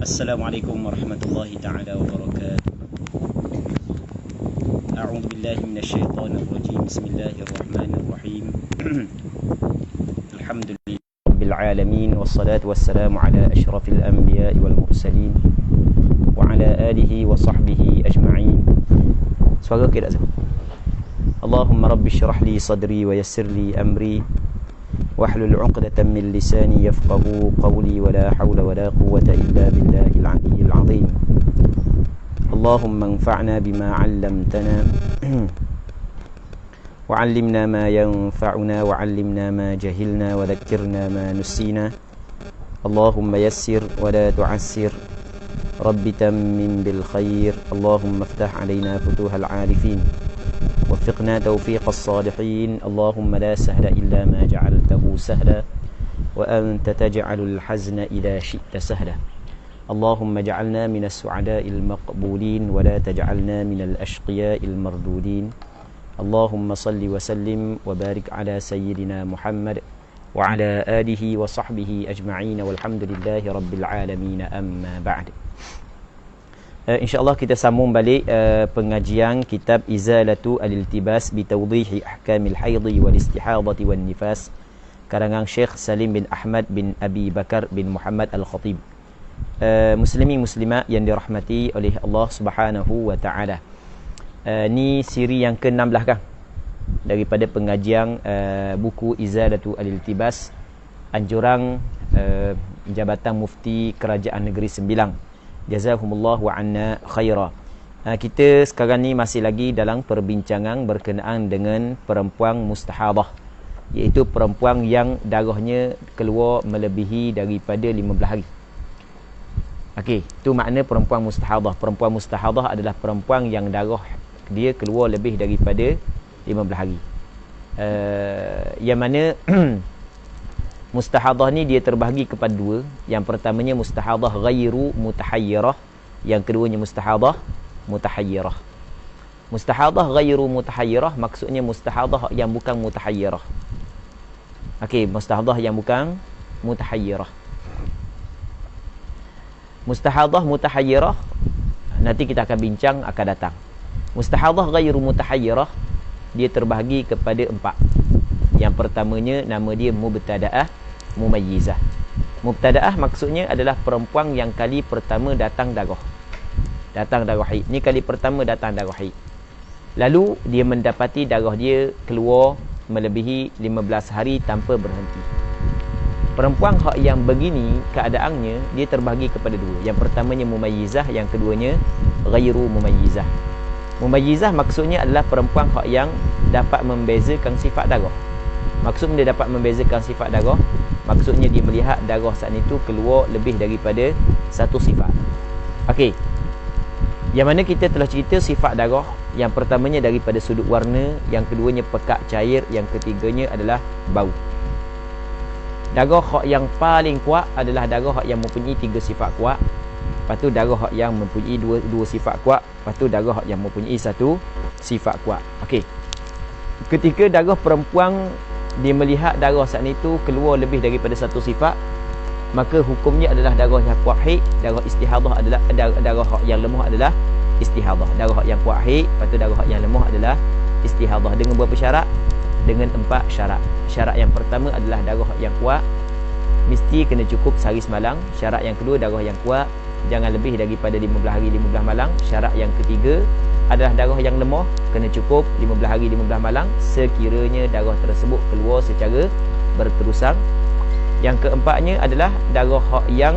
Assalamualaikum warahmatullahi taala wabarakatuh. A'udzu billahi minasyaitonir rajim. Bismillahirrahmanirrahim. Alhamdulillahirabbil alamin wassalatu wassalamu ala asyrafil anbiya'i wal mursalin wa ala alihi wa sahbihi ajma'in. Suara okey tak? Allahumma rabbi syrah li sadri wa yassir li amri wahlul 'uqdatam min lisani yafqahu qawli wa la hawla wa la quwwata illa billahil 'aliyyil 'azim. Allahumma anfa'na bima 'allamtana wa 'allimna ma yanfa'una wa 'allimna ma jahilna wa dhakkirna ma nusina. Allahumma yassir wa la tu'assir. Rabbi tammim bil khair. Allahumma iftah 'alaina futuhal 'arifin. وفقنا توفيق الصالحين. اللهم لا سهل إلا ما جعلته سهلا وأنت تجعل الحزن إذا شئت سهلا. اللهم اجعلنا من السعداء المقبولين ولا تجعلنا من الأشقياء المردودين. اللهم صل وسلم وبارك على سيدنا محمد وعلى آله وصحبه أجمعين والحمد لله رب العالمين. أما بعد. InsyaAllah kita sambung balik pengajian kitab Izalatu al-Iltibas bitawdihi ahkamil haidhi wal istihadati wal nifas, karangan Syekh Salim bin Ahmad bin Abi Bakar bin Muhammad Al-Khatib. Muslimin muslimat yang dirahmati oleh Allah Subhanahu wa taala. Ni siri yang ke-16 kan daripada pengajian buku Izalatu al-Iltibas, anjuran Jabatan Mufti Kerajaan Negeri Sembilang. Jazakumullahu anna khaira. Kita sekarang ni masih lagi dalam perbincangan berkenaan dengan perempuan mustahadah, iaitu perempuan yang darahnya keluar melebihi daripada 15 hari. Okey, itu makna perempuan mustahadah. Perempuan mustahadah adalah perempuan yang darah dia keluar lebih daripada 15 hari. Yang mana mustahadah ni dia terbahagi kepada dua. Yang pertamanya mustahadah ghairu mutahayyirah, yang keduanya mustahadah mutahayyirah. Mustahadah ghairu mutahayyirah maksudnya mustahadah yang bukan mutahayyirah. Okey, mustahadah yang bukan mutahayyirah. Mustahadah mutahayyirah nanti kita akan bincang, akan datang. Mustahadah ghairu mutahayyirah dia terbahagi kepada 4. Yang pertamanya nama dia mubtada'ah mumayyizah. Mubtada'ah maksudnya adalah perempuan yang kali pertama datang darah. Datang darah haid. Ni kali pertama datang darah haid. Lalu dia mendapati darah dia keluar melebihi 15 hari tanpa berhenti. Perempuan yang begini keadaannya dia terbahagi kepada dua. Yang pertamanya mumayyizah, yang keduanya ghairu mumayyizah. Mumayyizah maksudnya adalah perempuan yang dapat membezakan sifat darah. Maksud dia dapat membezakan sifat darah, maksudnya dia melihat darah saat itu keluar lebih daripada satu sifat. Okey. Yang mana kita telah cerita sifat darah, yang pertamanya daripada sudut warna, yang keduanya pekat cair, yang ketiganya adalah bau. Darah yang paling kuat adalah darah yang mempunyai 3 sifat kuat. Lepas tu darah yang mempunyai dua sifat kuat. Lepas tu darah yang mempunyai 1 sifat kuat. Okey. Ketika darah perempuan dia melihat darah saat itu keluar lebih daripada 1 sifat, maka hukumnya adalah darah yang kuat haid. Darah istihadah adalah darah yang lemah adalah istihadah. Darah yang kuat haid, lepas tu darah yang lemah adalah istihadah. Dengan berapa syarat? Dengan 4 syarat. Syarat yang pertama adalah darah yang kuat mesti kena cukup sehari semalam. Syarat yang kedua, darah yang kuat jangan lebih daripada 15 hari 15 malam. Syarat yang ketiga adalah darah yang lemah kena cukup 15 hari 15 malam sekiranya darah tersebut keluar secara berterusan. Yang keempatnya adalah darah yang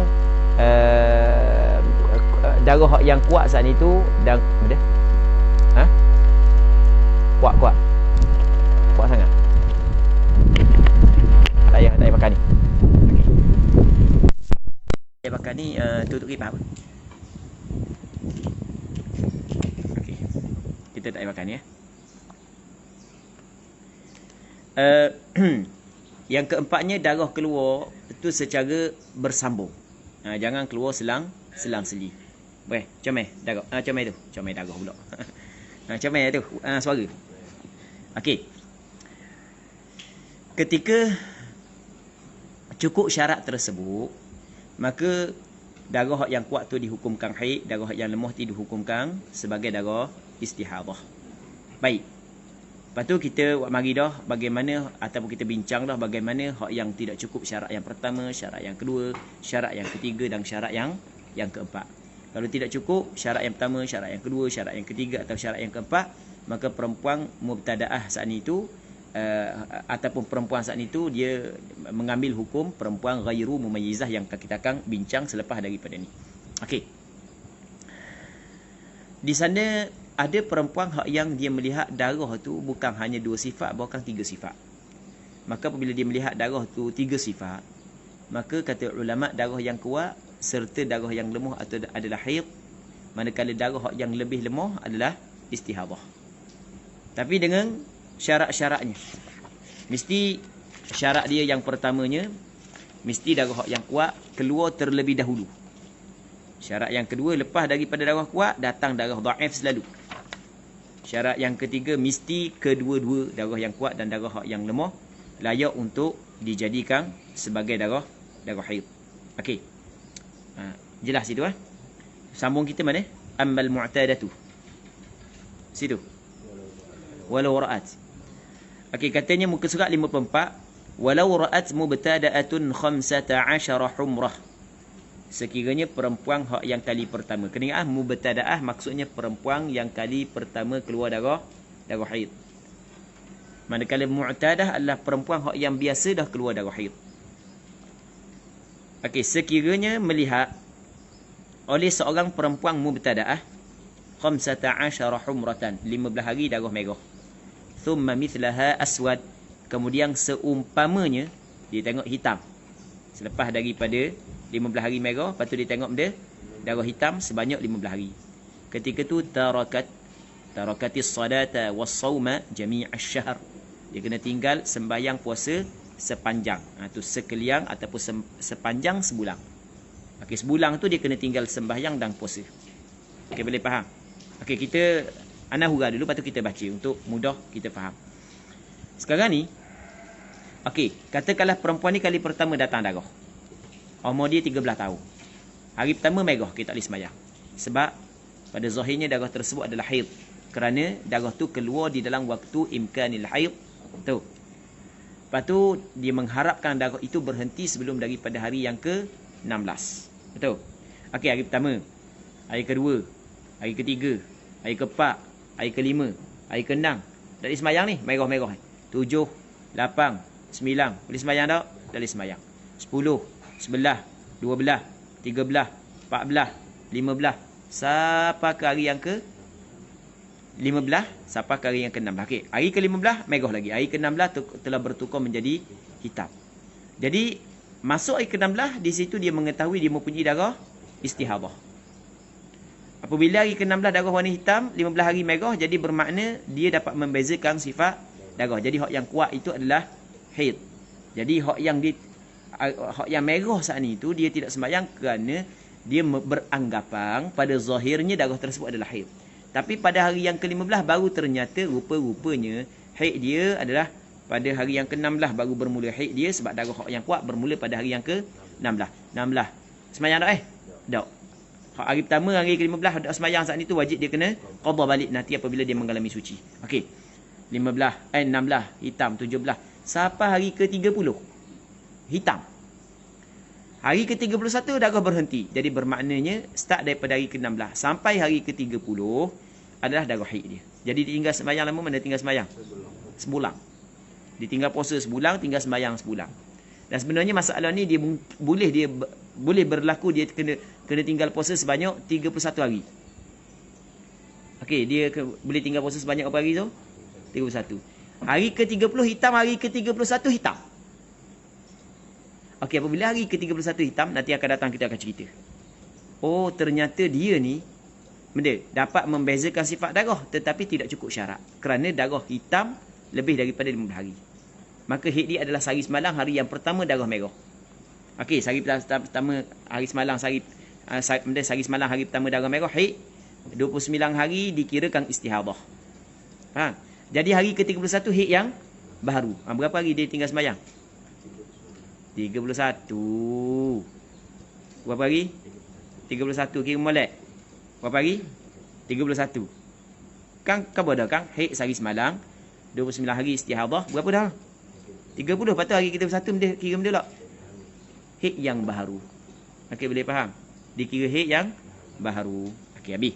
darah yang kuat saat itu dan kuat sangat. Tak payah makan ni. Okey. Makan ni tutup kipas apa? Okey. Kita tak payah makan ya. Yang keempatnya darah keluar itu secara bersambung. Jangan keluar selang-seli. Boleh, comel darah. Comel tu. Comel darah pula. Comel tu. Suara. Okey. Ketika cukup syarat tersebut, maka darah yang kuat tu dihukumkan haid, darah yang lemah tu dihukumkan sebagai darah istihadah. Baik. Lepas tu kita mari dah bagaimana ataupun kita bincang dah bagaimana hak yang tidak cukup syarat yang pertama, syarat yang kedua, syarat yang ketiga dan syarat yang keempat. Kalau tidak cukup syarat yang pertama, syarat yang kedua, syarat yang ketiga atau syarat yang keempat, maka perempuan mubtadaah saat itu ataupun perempuan saat itu dia mengambil hukum perempuan ghairu mumayyizah yang kita akan bincang selepas daripada ni. Okey. Di sana ada perempuan yang dia melihat darah tu bukan hanya 2 sifat, bahkan 3 sifat. Maka apabila dia melihat darah tu 3 sifat, maka kata ulama darah yang kuat serta darah yang lemah adalah haid, manakala darah yang lebih lemah adalah istihadah. Tapi dengan syarat-syaratnya. Mesti syarat dia yang pertamanya, mesti darah yang kuat keluar terlebih dahulu. Syarat yang kedua, lepas daripada darah kuat datang darah dhaif selalu. Syarat yang ketiga, mesti kedua-dua darah yang kuat dan darah yang lemah layak untuk dijadikan sebagai darah haid. Okey. Jelas itu Sambung kita mana? Ammal mu'tadatu. Situ. Walau ra'at. Okey, katanya muka surat 54. Walau ra'at mubtada'atun 15 humrah. Sekiranya perempuan yang kali pertama. Kena ingat mubtada'ah maksudnya perempuan yang kali pertama keluar darah haid. Manakala mu'tadah adalah perempuan yang biasa dah keluar darah haid. Okey, sekiranya melihat oleh seorang perempuan mubtada'ah 15 humratan, 15 hari darah merah. Thumma mithlaha aswad, kemudian seumpamanya dia tengok hitam. Selepas daripada 15 hari merah, lepas tu dia tengok benda darah hitam sebanyak 15 hari. Ketika tu tarakatis salata was-sauma jami' asy-syahr. Dia kena tinggal sembahyang puasa sepanjang. Tu sekalian ataupun sepanjang sebulan. Okey, sebulan tu dia kena tinggal sembahyang dan puasa. Okey, boleh faham? Okey, kita ana hura dulu, lepas tu kita baca untuk mudah kita faham. Sekarang ni, okey, katakanlah perempuan ni kali pertama datang darah. Umur dia 13 tahun. Hari pertama merah, kita tak boleh sembahyang. Sebab pada zahirnya darah tersebut adalah haid. Kerana darah tu keluar di dalam waktu imkanil haid. Tu. Lepas tu dia mengharapkan darah itu berhenti sebelum daripada hari yang ke-16. Betul? Okey, hari pertama, hari kedua, hari ketiga, hari keempat, hari kelima, hari keenam. Tak boleh sembahyang ni, merah-merah. 7, 8, 9. Boleh sembahyang tak? Tak boleh sembahyang. 10, 11, 12, 13, 14, 15. Sampai ke hari yang ke-15, sampai ke hari yang ke-16. Okey, hari ke-15 merah lagi. Hari ke-16 telah bertukar menjadi hitam. Jadi masuk hari ke-16, di situ dia mengetahui dia mempunyai darah istihadah. Apabila hari ke-16 darah warna hitam, 15 hari merah, jadi bermakna dia dapat membezakan sifat darah. Jadi hak yang kuat itu adalah haid. Jadi hak yang merah saat ni tu dia tidak sembahyang kerana dia beranggapan pada zahirnya darah tersebut adalah haid. Tapi pada hari yang ke-15 baru ternyata rupa-rupanya haid dia adalah pada hari yang ke-16 baru bermula haid dia, sebab darah yang kuat bermula pada hari yang ke-16. 16. Sembahyang tak Tak. Hari pertama, hari ke-15 tak sembahyang saat ni tu wajib dia kena qada balik nanti apabila dia mengalami suci. Okey. 16, 16 hitam, 17 sampai hari ke-30 hitam. Hari ke-31 darah berhenti. Jadi bermaknanya start daripada hari ke-16 sampai hari ke-30 adalah darah haid dia. Jadi tinggal sembahyang lama mana tinggal sembahyang? Sebulan. Ditinggal puasa sebulan, tinggal sembahyang sebulan. Dan sebenarnya masalah ni dia boleh berlaku dia kena tinggal puasa sebanyak 31 hari. Okey, dia boleh tinggal puasa sebanyak berapa hari tu? 31. Hari ke-30 hitam, hari ke-31 hitam. Okey, apabila hari ke-31 hitam, nanti akan datang kita akan cerita. Oh, ternyata dia ni dapat membezakan sifat darah tetapi tidak cukup syarat. Kerana darah hitam lebih daripada 15 hari. Maka haid dia adalah sehari semalam hari yang pertama darah merah. Okey, sehari pertama hari semalam sehari semalam hari pertama darah merah haid. 29 hari dikirakan istihadah. Jadi hari ke-31 haid yang baru. Berapa hari dia tinggal sembahyang? 31. Berapa hari? 31 kira molek. Berapa hari? 31. Kang kabar dah kang? Haid sehari semalam. 29 hari istihadah. Berapa dah? 30. Lepas tu hari kita bersatu kira benda tak? Haid yang baharu. Okey, boleh faham? Dikira haid yang baharu. Okey, habis.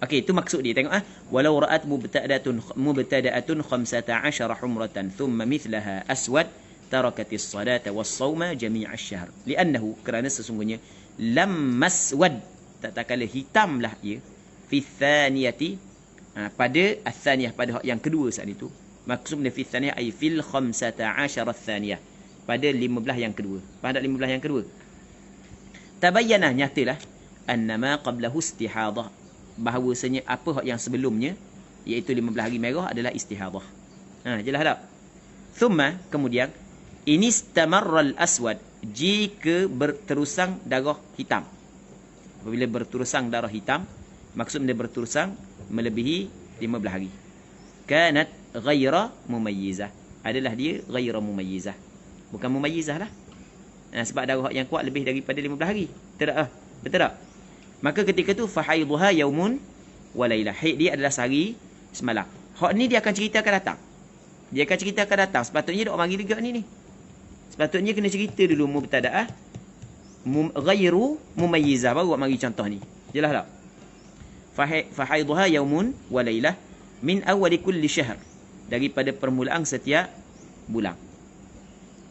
Okey, itu maksud dia. Tengok walau ra'at mubtada'atun 15 humratan thumma mithlaha aswad tarakatis salata was-sawma jami' asy-syahr. Li'annahu, kerana sesungguhnya lam maswad, tak kala hitamlah ia fi thaniyati, pada ats-tsaniyah, pada yang kedua saat itu. Maksudnya fi tsaniyah ay fil 15 ats-tsaniyah, pada 15 yang kedua. Pada 15 yang kedua. Tabayyana, nyatalah annama qablahu istihadah, bahawasanya apa yang sebelumnya iaitu 15 hari merah adalah istihadah. Jelas tak? Thumma, kemudian inistamarra al-aswad, jika berterusang darah hitam. Apabila berterusang darah hitam, maksudnya berterusang melebihi 15 hari. Kanat ghaira mumayyizah, adalah dia ghaira mumayyizah, bukan mumayyizah lah. Sebab darah yang kuat lebih daripada 15 hari. Betul tak? Betul tak? Maka ketika tu fahaiduha yaumun wa lailah, haid dia adalah sehari semalam. Hak ni dia akan cerita akan datang. Dia akan cerita akan datang. Sepatutnya dok mari juga ni. Sepatutnya kena cerita dulu mubtadaah ghairu mumayyizah, baru mari contoh ni. Jelas tak? Fahaiduha yaumun wa lailah min awwali kulli syahr, daripada permulaan setiap bulan.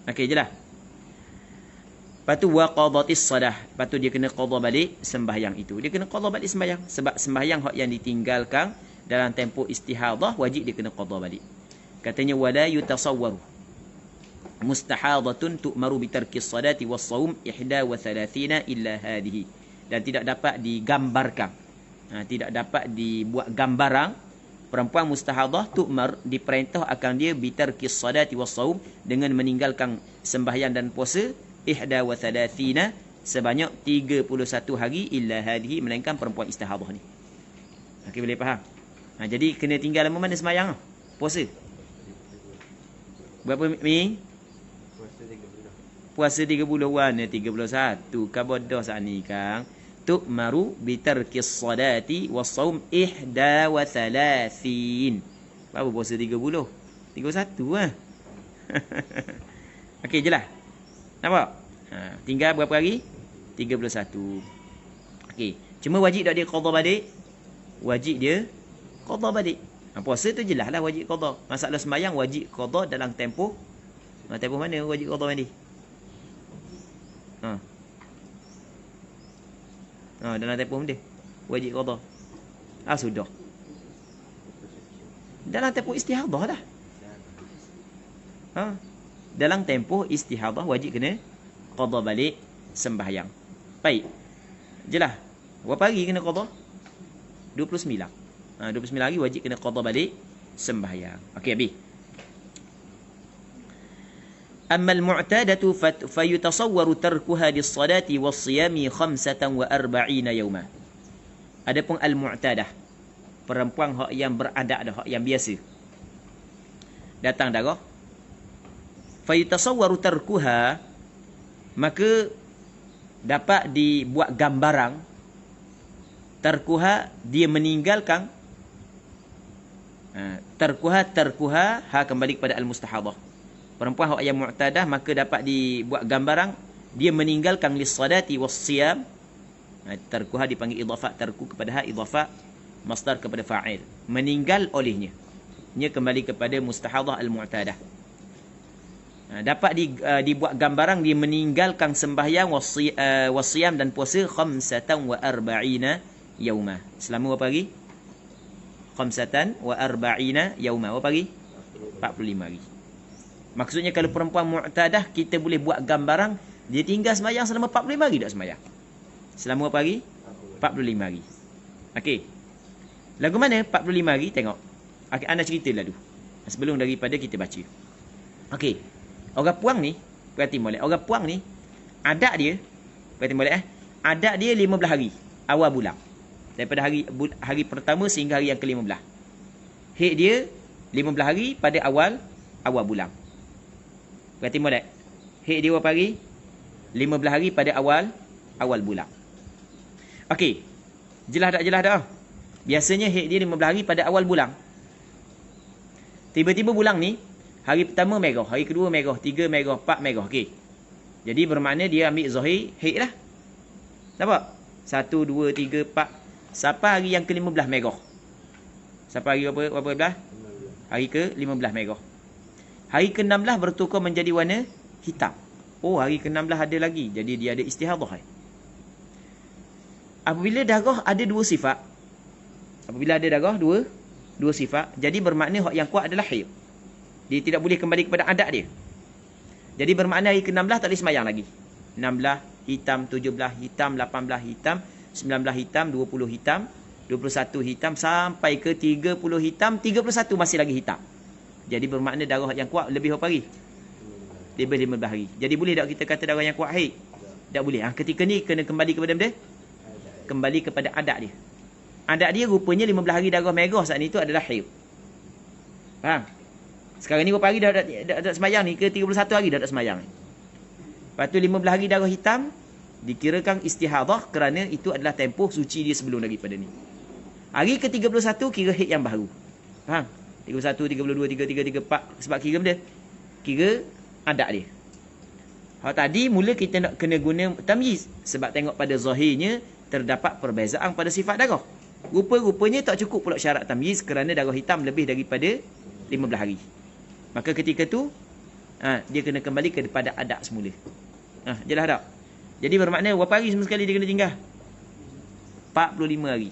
Okey, jelas. Lepas tu wa qadatis salah, lepas tu dia kena qada balik sembahyang itu. Dia kena qada balik sembahyang, sebab sembahyang hak yang ditinggalkan dalam tempoh istihadah wajib dia kena qada balik. Katanya wala yutasawwaru mustahadatun tu'maru bitarkis salati was-shaum 31 illa hadhihi, dan tidak dapat digambarkan, tidak dapat dibuat gambaran perempuan mustahadah tu'mar, diperintah akan dia bitarkis salati was-shaum, dengan meninggalkan sembahyang dan puasa 31 sebanyak 31 hari illa hadhihi, melainkan perempuan istihadah ni. Okey, boleh faham? Jadi kena tinggal lama mana sembahyang? Puasa. Berapa ming? Puasa 30 wan, 31. Kabodah saat ni kang. Tu'maru bitarkis salati was-shaum 31. Berapa puasa 30? 31 Okey, jelas. Nampak? Tinggal berapa hari? 31. Okey. Cuma wajib tak dia qada balik? Wajib dia qada balik. Puasa tu jelaslah wajib qada. Masalah sembahyang wajib qada dalam tempoh. Tempoh mana wajib qada mandi? Dalam tempoh dia wajib qada. Sudah. Dalam tempoh istihadah dah. Dalam tempoh istihadah wajib kena qada balik sembahyang. Baik. Jelas. Berapa hari kena qada? 29. 29 hari wajib kena qada balik sembahyang. Okey, habis. Amma al-mu'tadatu fayutasawwaru tarkuha lis-salati was-siyami 45 yawma. Adapun al-mu'tadah, perempuan hak yang beradat dah, hak yang biasa. Datang darah, fayutasawwaru tarkuha, maka dapat dibuat gambaran tarkuha, dia meninggalkan. Tarkuha kembali kepada al-mustahadah. Perempuan hak yang mu'tadah, maka dapat dibuat gambaran dia meninggalkan lis-salati was-siyam. Tarkuha dipanggil idhafah tarku kepada idhafah masdar kepada fa'il, meninggal olehnya. Ia kembali kepada mustahadah al-mu'tadah. Dapat dibuat gambaran dia meninggalkan sembahyang wasiyam dan puasa 45 yauma. Selama berapa hari? 45 yauma. Berapa hari? 45 hari. Maksudnya kalau perempuan mu'tadah, kita boleh buat gambaran dia tinggal sembahyang selama 45 hari tak sembahyang. Selama berapa hari? 45 hari. Okey. Lagu mana 45 hari? Tengok. Anda cerita dulu sebelum daripada kita baca. Okey. Orang puang ni, perhati molek. Orang puang ni, adat dia, perhati molek adat dia 15 hari awal bulan. Daripada hari pertama sehingga hari yang ke-15. Haid dia 15 hari pada awal bulan. Perhati molek. Haid dia berapa hari? 15 hari pada awal awal bulan. Okey. Jelas tak? Biasanya haid dia 15 hari pada awal bulan. Tiba-tiba bulan ni, hari pertama merah, hari kedua merah, 3 merah, 4 merah. Okey. Jadi bermakna dia ambil zahir haid lah. Nampak? 1, 2, 3, 4. Sampai hari yang ke-15 merah. Sampai hari berapa belas? Hari ke-15 merah. Hari ke-16 bertukar menjadi warna hitam. Oh, hari ke-16 ada lagi. Jadi dia ada istihadah. Apabila darah ada dua sifat. Apabila ada darah dua sifat. Jadi bermakna hak yang kuat adalah haid. Dia tidak boleh kembali kepada adat dia. Jadi bermakna hari ke-16 tak boleh sembahyang lagi. 16 hitam, 17 hitam, 18 hitam, 19 hitam, 20 hitam, 21 hitam sampai ke 30 hitam, 31 masih lagi hitam. Jadi bermakna darah yang kuat lebih berapa hari? Lebih 15 hari. Jadi boleh tak kita kata darah yang kuat haid? Tak boleh. Ketika ni kena kembali kepada benda? Kembali kepada adat dia. Adat dia rupanya 15 hari darah merah saat ni tu adalah haid. Faham? Sekarang ni berapa hari dah tak sembahyang ni? Ke 31 hari dah tak sembahyang ni. Lepas tu 15 hari darah hitam dikirakan istihadah kerana itu adalah tempoh suci dia sebelum daripada ni. Hari ke-31 kira haid yang baru. Faham? 31, 32, 33, 34. Sebab kira benda? Kira adat dia. Hal tadi mula kita nak kena guna tamyiz. Sebab tengok pada zahirnya terdapat perbezaan pada sifat darah. Rupa-rupanya tak cukup pula syarat tamyiz kerana darah hitam lebih daripada 15 hari. Maka ketika tu dia kena kembali kepada adat semula. Jelas tak? Jadi bermakna berapa hari semua sekali dia kena tinggal? 45 hari.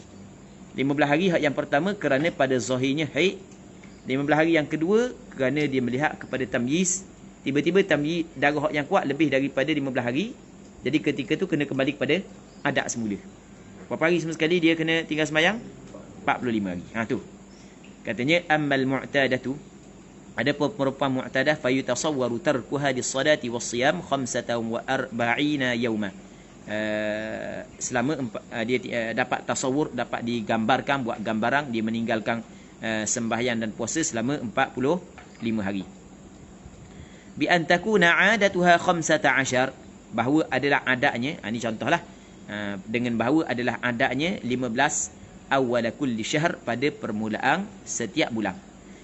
15 hari hak yang pertama kerana pada zahirnya haid. 15 hari yang kedua kerana dia melihat kepada tamyiz. Tiba-tiba tamyiz darah hak yang kuat lebih daripada 15 hari. Jadi ketika tu kena kembali kepada adat semula. Berapa hari semua sekali dia kena tinggal sembahyang? 45 hari. Tu. Katanya ammal mu'tadatu, ada perempuan mu'tadah fayutasawwaru tarkuha lis-salati was-siyam 45 yawma. Selama dia dapat tasawur, dapat digambarkan, buat gambaran dia meninggalkan sembahyang dan puasa selama 45 hari. Bi an takuna 'adatuha 15, bahawa adalah adatnya, ini contohlah, dengan bahawa adalah adatnya 15 awal kulli syahr, pada permulaan setiap bulan.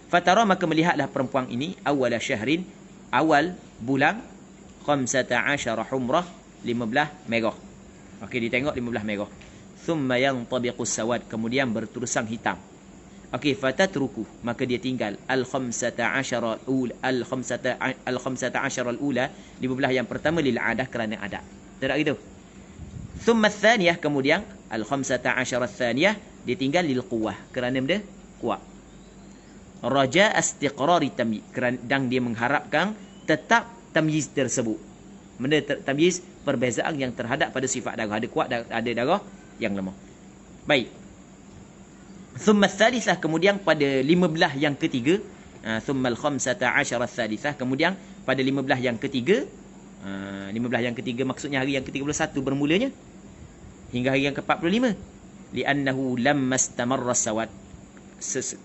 Fatara, maka melihatlah perempuan ini awal syahrin, awal bulan, 15 humrah, 15 merah. Okey, dia tengok 15 merah. Thumma yantabiqus sawad, kemudian berterusan hitam. Okey, fatatruku, maka dia tinggal al-15 al-ula, 15 yang pertama lil adah, kerana adat. Tak gitu. Thumma tsaniyah, kemudian al-15 tsaniyah dia tinggal lil quwwah, kerana benda kuat. Raja istiqrari tamyiz, dan dia mengharapkan tetap tamyiz tersebut. Benda tamyiz, perbezaan yang terhadap pada sifat darah, ada kuat, ada darah yang lemah. Baik. Thumma tsalitsah, kemudian pada 15 yang ketiga, thumma al-15 tsalitsah, kemudian pada 15 yang ketiga, 15 yang ketiga maksudnya hari yang ke-31 bermulanya hingga hari yang ke-45. Li'annahu lamma istamarra sawad,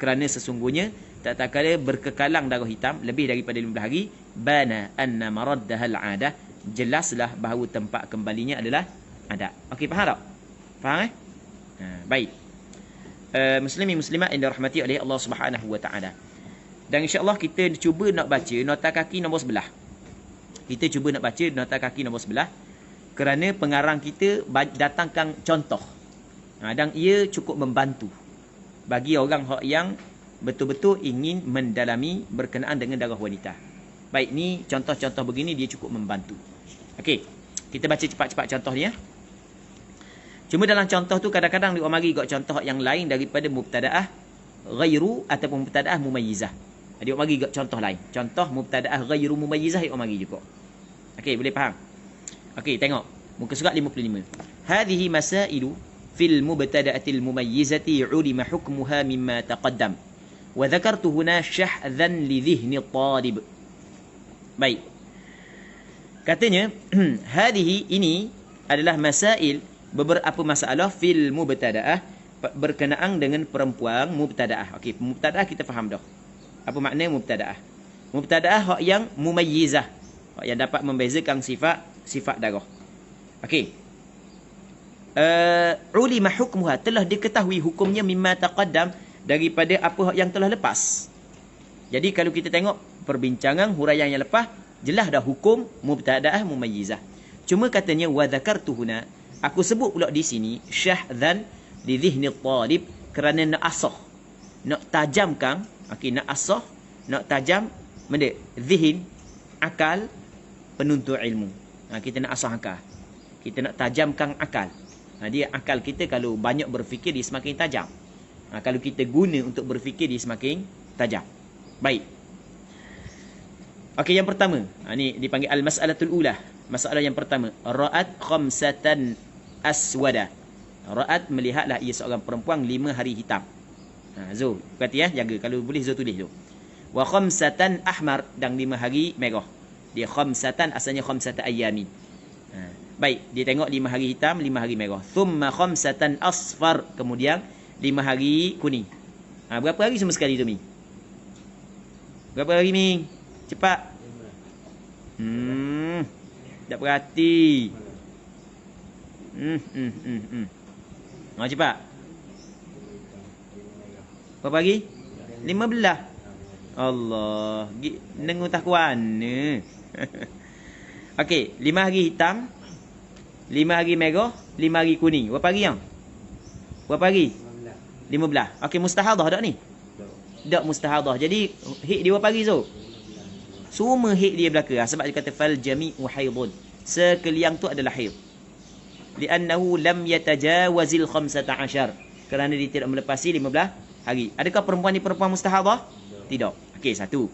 kerana sesungguhnya tak kala berkekalang darah hitam lebih daripada 15 hari, bana anna maraddaha al-'adah, jelaslah bahawa tempat kembalinya adalah adat. Okey, faham tak? Faham baik. Muslimin muslimat yang dirahmati oleh Allah Subhanahu wa taala. Dan insya-Allah kita cuba nak baca nota kaki nombor 11. Kita cuba nak baca nota kaki nombor 11 kerana pengarang kita datangkan contoh. Dan ia cukup membantu bagi orang yang betul-betul ingin mendalami berkenaan dengan darah wanita. Baik, ni contoh-contoh begini dia cukup membantu. Okey, kita baca cepat-cepat contoh ni ya. Cuma dalam contoh tu kadang-kadang dia mari gak contoh yang lain daripada mubtadaah ghairu ataupun mubtadaah mumayyizah. Dia mari gak contoh lain. Contoh mubtadaah ghairu mumayyizah dia mari juga. Okey, boleh faham? Okey, tengok muka surat 55. Hadhihi masailu fil mubtada'atil mumayyizati 'ulima hukmuha mimma taqaddam. Wa dhakartu huna shahdhan li dhihni at-talib. Baik. Katanya hadhihi, ini adalah masail, beberapa masalah fil mubtada'ah, berkenaan dengan perempuan mubtada'ah. Okey, mubtada'ah kita faham dah. Apa makna mubtada'ah? Mubtada'ah hak yang mumayyizah, hak yang dapat membezakan sifat darah. Okey. ulima hukmuha, telah diketahui hukumnya mimma taqaddam, daripada apa yang telah lepas. Jadi kalau kita tengok perbincangan huraian yang lepas, jelas dah hukum mubtadaah mumayyizah. Cuma katanya wa dzakartu huna, aku sebut pula di sini syahdzan li dhihni talib, kerana nak asah, nak tajamkan, okey, nak asah, nak tajam benda zihin, akal penuntut ilmu. Kita nak asah akal, kita nak tajamkan akal. Dia akal kita kalau banyak berfikir dia semakin tajam. Kalau kita guna untuk berfikir dia semakin tajam. Baik. Okey, yang pertama, ni dipanggil al-mas'alatul ula. Masalah yang pertama, ra'at khamsatan aswada. Ra'at, melihatlah ia seorang perempuan 5 hari hitam. Zul, berarti jaga, kalau boleh Zul tulis tu. Wa khamsatan ahmar, dan 5 hari merah. Dia khamsatan, asalnya khamsatan ayyamin. Baik, dia tengok 5 hari hitam, 5 hari merah. Thumma khamsatan asfar, kemudian 5 hari kuning. Berapa hari semua sekali tu, Mi? Berapa hari, Mi? Cepat. Tak perhati. Cepat. Berapa hari? 15. Allah, nengu tak kuana. Okey, 5 hari hitam, 5 hari merah, 5 hari kuning. Berapa hari yang? Berapa hari? 15. Okey, mustahadah tak ni? Tak mustahadah. Jadi hid dia berapa hari tu? Semua hid dia belaka. Sebab dia kata fal jami'u haidun. Sekalian tu adalah haid. Li'annahu lam yatajawazil 15. Kerana dia tidak melepasi 15 hari. Adakah perempuan ni perempuan mustahadah? Tidak. Okey, satu.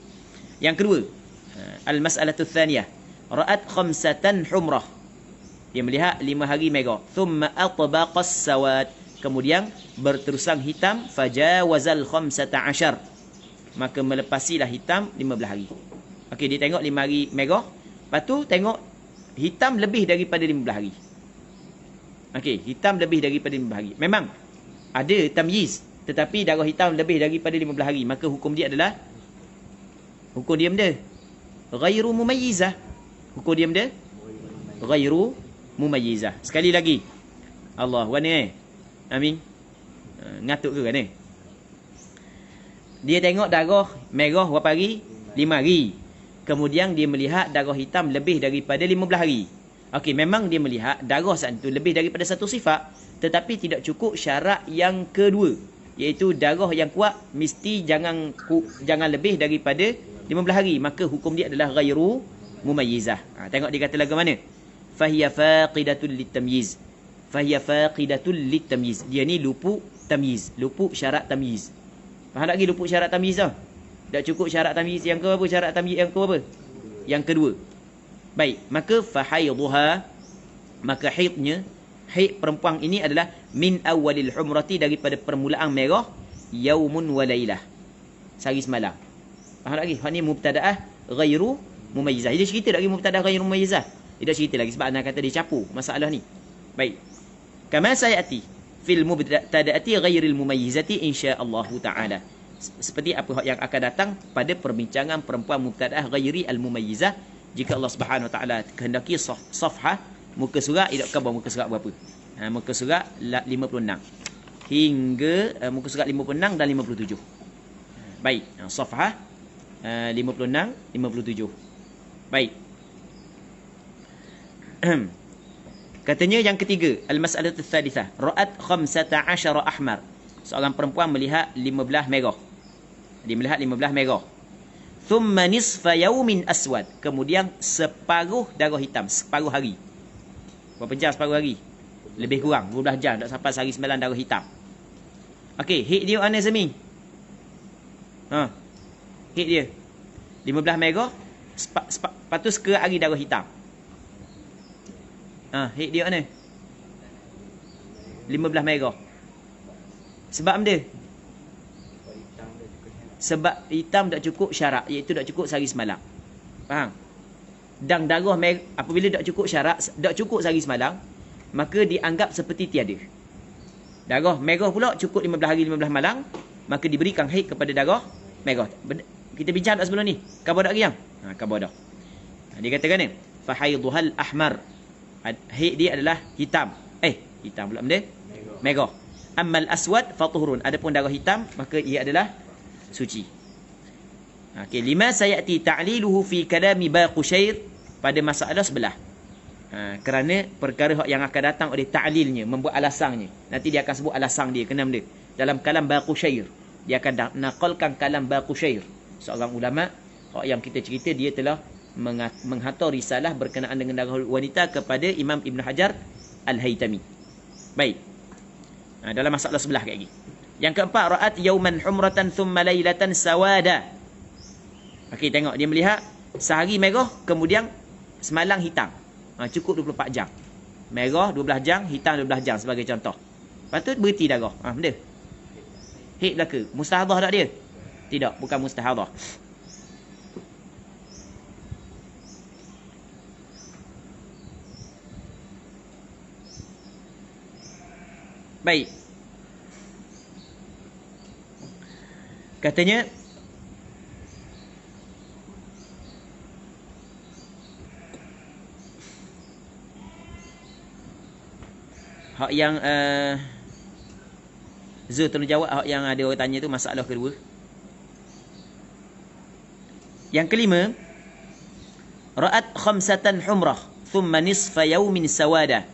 Yang kedua, al-mas'alatu tsaniyah. Ra'at khamsatan humrah. Dia melihat 5 hari merah. Thumma atbaqas sawad. Kemudian berterusan hitam, fajawazal 15. Maka melepasilah hitam 15 hari. Okey, dia tengok 5 hari merah, lepas tu tengok hitam lebih daripada 15 hari. Okey, hitam lebih daripada 15 hari. Memang ada tamyiz, tetapi darah hitam lebih daripada 15 hari, maka hukum dia adalah hukum dia benda ghairu mumayyizah. Hukum dia benda ghairu mumayyizah. Sekali lagi. Allah, warna Amin. Ngatuk ke kan ni? Dia tengok darah merah berapa hari? 5 hari. Kemudian dia melihat darah hitam lebih daripada 15 hari. Okey, memang dia melihat darah saat itu lebih daripada satu sifat, tetapi tidak cukup syarat yang kedua, iaitu darah yang kuat mesti jangan lebih daripada 15 hari. Maka hukum dia adalah ghairu mumayyizah. Tengok dia kata lagu mana? Fahiya faqidatul litamyiz. Fahiya faqidatul litamyiz. Dia ni luput tamyiz, luput syarat tamyiz. Faham lagi luput syarat tamyiz tau? Tak cukup syarat tamyiz yang ke apa? Syarat tamyiz yang ke apa? Yang kedua. Baik, maka fahayduha, maka haidnya, haid perempuan ini adalah min awalil humrati, daripada permulaan merah, yaumun wa lailah, sehari semalam. Faham lagi? Hak ni mubtadaah ghairu mumayyizah. Dia cerita lagi mubtadaah ghairu mumayyizah. Dia cerita lagi sebab anak kata dia campur masalah ni. Baik. Kama sayati fil mubtadaati ghairil mumayyizati insya-Allah taala. Seperti apa yang akan datang pada perbincangan perempuan mubtadaah ghairi al-mumayyizah, jika Allah Subhanahu wa taala kehendaki safhah muka surat, tidak khabar muka surat berapa. Muka surat 56 hingga muka surat 56 dan 57. Baik, safhah 56 57. Baik. Katanya yang ketiga, al-mas'alatu tsalitsah, ra'at 15 ahmar. Seorang perempuan melihat 15 merah. Dia melihat 15 merah. Thumma nisfa yaumin aswad. Kemudian separuh darah hitam, separuh hari. Berapa jam separuh hari? Lebih kurang 12 jam, tak sampai sehari 9 darah hitam. Okey, hid dia mana Semi? Hid dia 15 merah, lepas tu sekerat hari darah hitam. Hid dia mana? 15 merah. Sebab benda? Sebab hitam tak cukup syarat, iaitu tak cukup sehari semalam. Faham? Dan darah merah, apabila tak cukup syarat, tak cukup sehari semalam, maka dianggap seperti tiada. Darah merah pula cukup 15 hari 15 malam, maka diberikan haid kepada darah merah. Kita bincang tak sebelum ni? Khabar tak yang? Khabar dah. Dia katakan ni, fa haidhuhal ahmar. Haid dia adalah hitam. Hitam pula benda merah. Ammal aswad fatuhrun. Adapun darah hitam maka ia adalah suci. Okey, lima sayati ta'liluhu fi kalami Baqushair, pada masalah sebelah. Kerana perkara yang akan datang oleh ta'lilnya, membuat alasannya. Nanti dia akan sebut alasan dia kena benda. Dalam kalam Baqushair, dia akan naqalkan kalam Baqushair, seorang ulama yang kita cerita dia telah menghantar risalah berkenaan dengan darah wanita kepada Imam Ibn Hajar Al-Haytami. Baik. Dalam masalah sebelah lagi. Yang keempat, ra'at yauman humratan thumma laylatan sawada. Okey, tengok dia melihat sehari merah kemudian semalam hitam. Cukup 24 jam. Merah 12 jam, hitam 12 jam sebagai contoh. Lepas tu berhenti darah. Benda. Haid belaka. Mustahadah tak dia? Tidak, bukan mustahadah. Baik. Katanya hak yang Zul tolong jawab hak yang ada orang tanya tu, masalah kedua. Yang kelima, ra'at khamsatan humrah thumma nisfa yawmin sawada.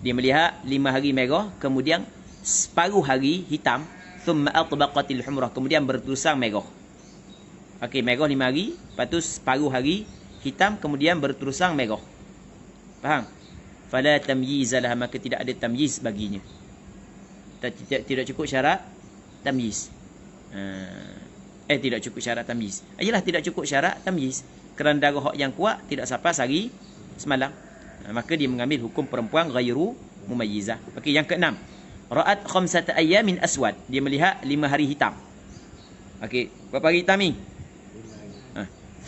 Dia melihat 5 hari merah kemudian separuh hari hitam, thumma atbaqatil humrah, kemudian berterusang merah. Okey, merah 5 hari, lepas tu separuh hari hitam kemudian berterusang merah. Faham? Fala tamyizalah, maka tidak ada tamyiz baginya. Tidak cukup syarat tamyiz. Tidak cukup syarat tamyiz. Ialah tidak cukup syarat tamyiz. Kerana darah yang kuat tidak sampai sehari semalam. Maka dia mengambil hukum perempuan ghairu mumayyizah. Okey, yang keenam, ra'at khamsata ayyamin aswad. Dia melihat 5 hari hitam. Okey, berapa hari hitam ni?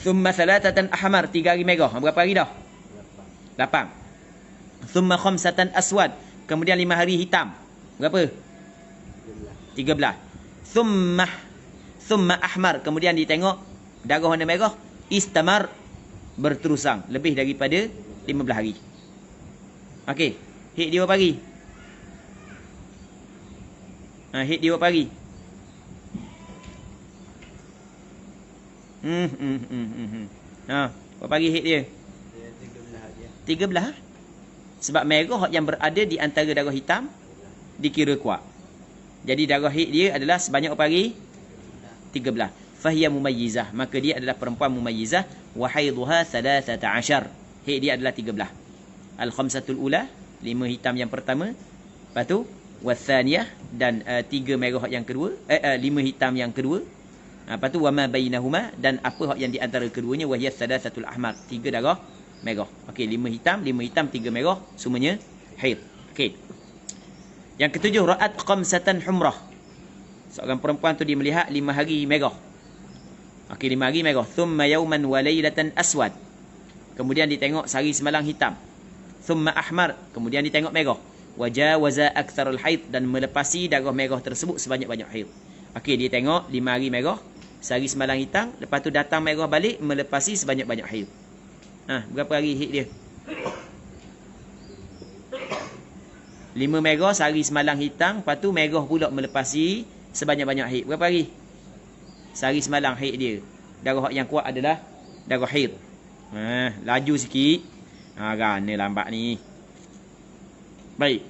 Thumma thalathatan ahmar, 3 hari merah. Berapa hari dah? 8. Thumma khamsatan aswad, kemudian 5 hari hitam. Berapa? 13. Thumma ahmar, kemudian ditengok darah warna merah, istamar, berterusang lebih daripada 15 hari. Okey, haid dia berapa hari? Haid dia berapa hari? Berapa hari haid dia? 13. Sebab merah yang berada di antara darah hitam dikira kuat. Jadi darah haid dia adalah sebanyak berapa hari? 13. Fahiya mumayyizah, maka dia adalah perempuan mumayyizah. Wa haiduha 13. Haid dia adalah 13. Al-khamsatul ula, 5 hitam yang pertama. Lepas tu wathaniyah, dan 3 merah yang kedua, 5 hitam yang kedua. Lepas tu wama bainahuma, dan apa yang di antara keduanya, wahiyat thalathatul ahmar, 3 darah merah. Okey, 5 hitam, 3 merah, semuanya haid. Okey. Yang ketujuh, ra'at khamsatan humrah. Seorang perempuan tu dia melihat 5 hari merah. Okey, 5 hari merah. Thumma yawman wa laylatan aswad. Kemudian ditengok sehari semalam hitam. Thumma ahmar, kemudian ditengok merah. Wajawaza aktsarul haid, dan melepasi darah merah tersebut sebanyak-banyak haid. Okey, dia tengok 5 hari merah, sehari semalam hitam, lepas tu datang merah balik, melepasi sebanyak-banyak haid. Berapa hari haid dia? 5 merah, sehari semalam hitam, lepas tu merah pula melepasi sebanyak-banyak haid. Berapa hari? Sehari semalam haid dia. Darah yang kuat adalah darah haid. Laju sikit. Gana lambat ni. Baik.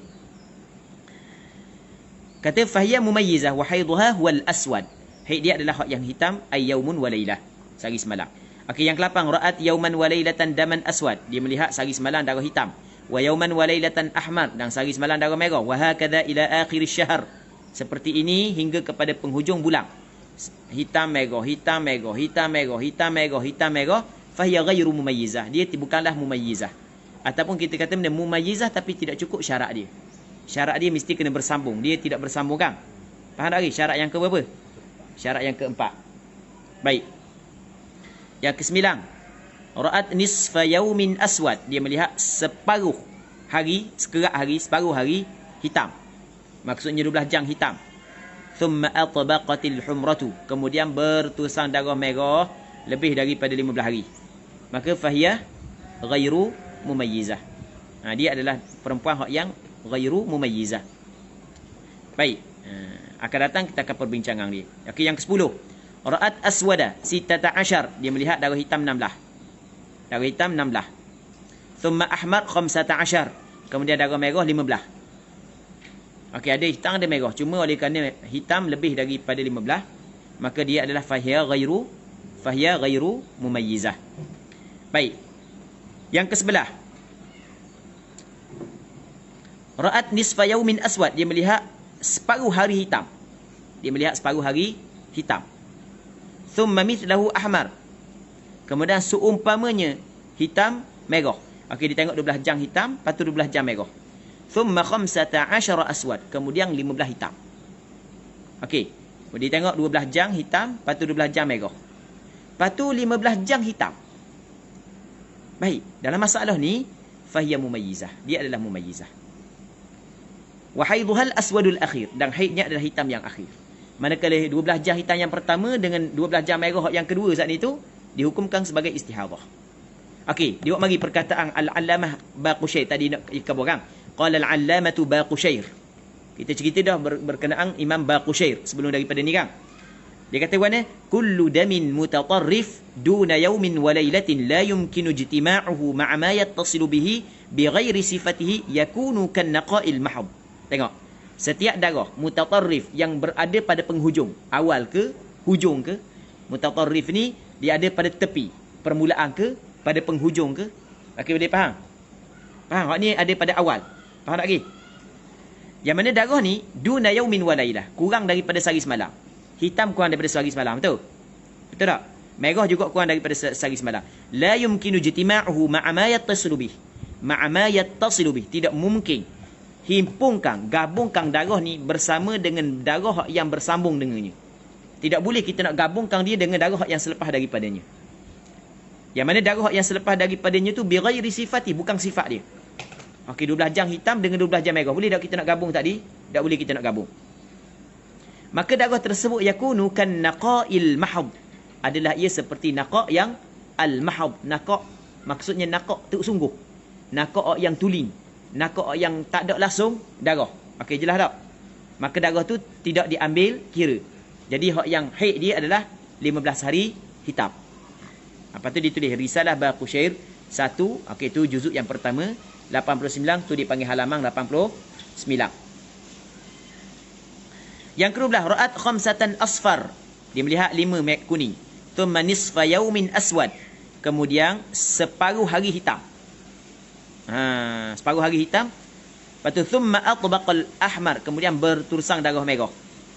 Kata fahiya mumayyizah wa haiduha huwal aswad. Haid dia adalah yang hitam, ay yaumun wa lailah, sehari semalam. Okey, yang ke-8, ra'at yauman wa lailatan daman aswad. Dia melihat sehari semalam darah hitam. Wa yauman wa lailatan ahmar, dan sehari semalam darah merah. Wa hakadha ila akhir syahr. Seperti ini hingga kepada penghujung bulan. Hitam merah, hitam merah, hitam merah, hitam merah, hitam merah. Fahiya ghairu mumayyizah. Dia bukanlah mumayyizah. Ataupun kita kata benda mumayyizah tapi tidak cukup syarat dia. Syarat dia mesti kena bersambung. Dia tidak bersambung kan? Faham tak lagi? Syarat yang ke berapa? Syarat yang keempat. Baik. Yang ke-9, ra'at nisfa yaumin aswad. Dia melihat separuh hari, sekerat hari, separuh hari hitam. Maksudnya 12 jam hitam. Thumma atbaqatil humratu. Kemudian bertusang darah merah lebih daripada 15 hari. Maka fahiyah ghairu mumayyizah. Dia adalah perempuan yang ghairu mumayyizah. Baik. Akan datang kita akan perbincangan dia. Okey, yang ke-10. Ra'at aswada sittata ashar. Dia melihat darah hitam 16. Darah hitam 16. Thumma ahmar khamsata ashar. Kemudian darah merah 15. Okey, ada hitam ada merah. Cuma oleh kerana hitam lebih daripada 15, maka dia adalah fahiya ghairu mumayyizah. Baik. Yang ke-11. Ra'at nisfa yaumin aswad. Dia melihat separuh hari hitam. Dia melihat separuh hari hitam. Thumma mithlahu ahmar. Kemudian seumpamanya hitam merah. Okey, dia tengok 12 jam hitam, lepas tu 12 jam merah. Thumma khamsata ashara aswad. Kemudian 15 hitam. Okey, dia tengok 12 jam hitam, lepas tu 12 jam merah. Lepas tu 15 jam hitam. Baik, dalam masalah ni fahiya mumayyizah. Dia adalah mumayyizah. Wa haidhuhal aswadul akhir, dan haidnya adalah hitam yang akhir. Manakala 12 jam hitam yang pertama dengan 12 jam merah yang kedua saat itu dihukumkan sebagai istihadah. Okey, dia buat mari perkataan Al-Allamah Baqusyair tadi nak kabarang. Qala Al-Allamatu Baqusyair. Kita cerita dah berkenaan Imam Baqusyair sebelum daripada ni kan. Dia kata mana? Kullu damin mutatarrif duna yawmin wa laylatin la yumkinu ijtima'uhu ma'a ma yattasilu bihi bighairi sifatihi yakunu kan naqa'il mahab. Tengok. Setiap darah mutatarrif yang berada pada penghujung, awal ke, hujung ke, mutatarrif ni dia ada pada tepi, permulaan ke, pada penghujung ke? Okey, boleh faham? Faham? Hak ni ada pada awal. Faham tak lagi? Yang mana darah ni duna yaumin wa lailah, kurang daripada sehari semalam. Hitam kurang daripada sehari semalam, betul? Betul tak? Merah juga kurang daripada sehari semalam. La yumkinu ijtima'uhu ma'a ma yattasilu bih. Ma'a ma yattasilu bih. Tidak mungkin himpunkan, gabungkan darah ni bersama dengan darah yang bersambung dengannya. Tidak boleh kita nak gabungkan dia dengan darah yang selepas daripadanya. Yang mana darah yang selepas daripadanya tu bighairi sifati, bukan sifat dia. Okey, 12 jam hitam dengan 12 jam merah. Boleh tak kita nak gabung tadi? Tak boleh kita nak gabung. Maka darah tersebut yakunu kan naqa'il mahab. Adalah ia seperti naqa' yang al-mahab. Naqa' maksudnya naqa' tu sungguh. Naqa' yang tuling. Naqa' yang tak ada langsung darah. Okey, jelas tak? Maka darah tu tidak diambil kira. Jadi hak yang haid dia adalah 15 hari hitam. Apa tu ditulis Risalah Baqusyair 1. Okey, tu juzuk yang pertama 89, tu dipanggil halaman 89. Yang ke-12, ra'at khamsatan asfar. Dia melihat 5 mek kuning. Thumma nisfa yaumin aswad. Kemudian separuh hari hitam. Separuh hari hitam. Lepas tu thumma atbaqal ahmar. Kemudian bertursang darah merah.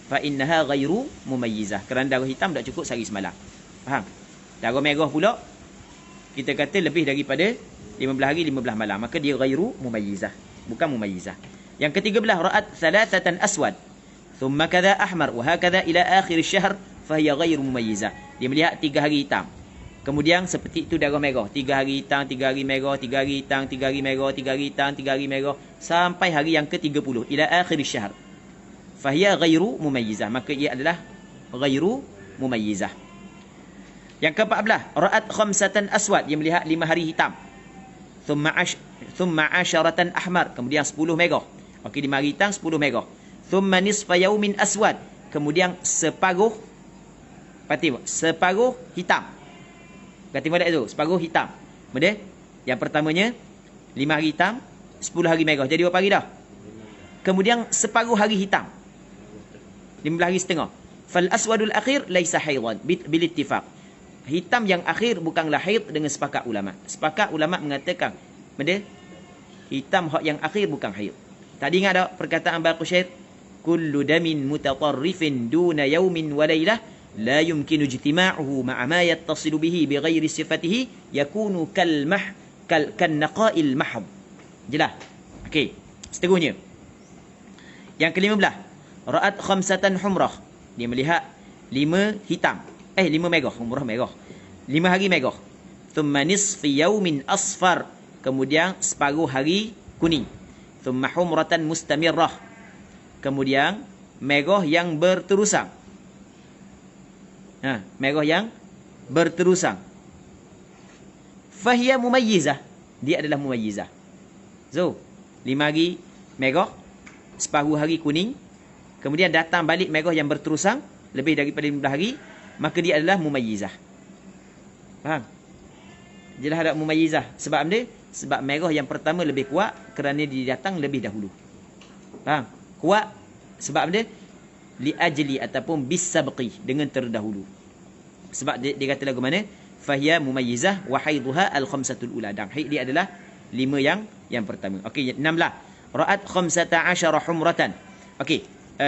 Fa innaha ghairu mumayyizah. Kerana darah hitam tak cukup sehari semalam. Faham? Darah merah pula kita kata lebih daripada 15 hari 15 malam, maka dia ghairu mumayyizah, bukan mumayyizah. Yang ke-13, ra'at thalathatan aswad thumma kadha ahmar wa hakadha ila akhir asy-syahr fa hiya ghairu mumayyizah. Dia melihat 3 hari hitam. Kemudian seperti itu darah merah, 3 hari hitam, 3 hari merah, 3 hari hitam, 3 hari merah, 3 hari hitam, 3 hari merah sampai hari yang ke-30 ila akhir asy-syahr. Fa hiya ghairu mumayyizah, maka ia adalah ghairu mumayyizah. Yang ke-14, ra'at khamsatan aswad, dia melihat 5 hari hitam. Thumma asharatan ahmar, kemudian 10 merah. Okey, 5 hari hitam, 10 merah. Thumma nisfa yaumin aswad, kemudian separuh hitam. Kata mana tu? Separuh hitam. Betul? Yang pertamanya 5 hari hitam, 10 hari merah. Jadi berapa hari dah? Kemudian separuh hari hitam, 15 hari setengah. Fal aswadul akhir laisa haidan bil ittifaq. Hitam yang akhir bukanlah haid dengan sepakat ulama. Sepakat ulama mengatakan, betul? Hitam hak yang akhir bukan haid. Tadi ingat tak perkataan Baqusyair? Kullu damin mutatarrifin duna yaumin wa laylah la yumkinu ijtima'uhu ma'a ma yattasilu bihi bighairi sifatihi yakunu kan naqa'il mahab. Jelas? Okey, seterusnya. Yang ke-15, ra'at khamsatan humrah. Dia melihat 5 hitam. 5 merah, humrah merah. 5 hari merah. Thumma nisfi yaumin asfar. Kemudian separuh hari kuning. Thumma humratan mustamirrah. Kemudian merah yang berterusan. Merah yang berterusan. Fahiya mumayyizah. Dia adalah mumayyizah. So, 5 hari merah, separuh hari kuning, kemudian datang balik merah yang berterusan lebih daripada 15 hari, maka dia adalah mumayyizah. Faham? Jelas ada mumayyizah. Sebab apa? Sebab merah yang pertama lebih kuat kerana dia datang lebih dahulu. Faham? Kuat sebab apa? Li ajli ataupun bis sabqi, dengan terdahulu. Sebab dia kata lagu mana? Fahiya mumayyizah wa haidhuha al khamsatul ula. Dan haid dia adalah 5 yang pertama. Okey, 16. Ra'at 15 humratan. Okey,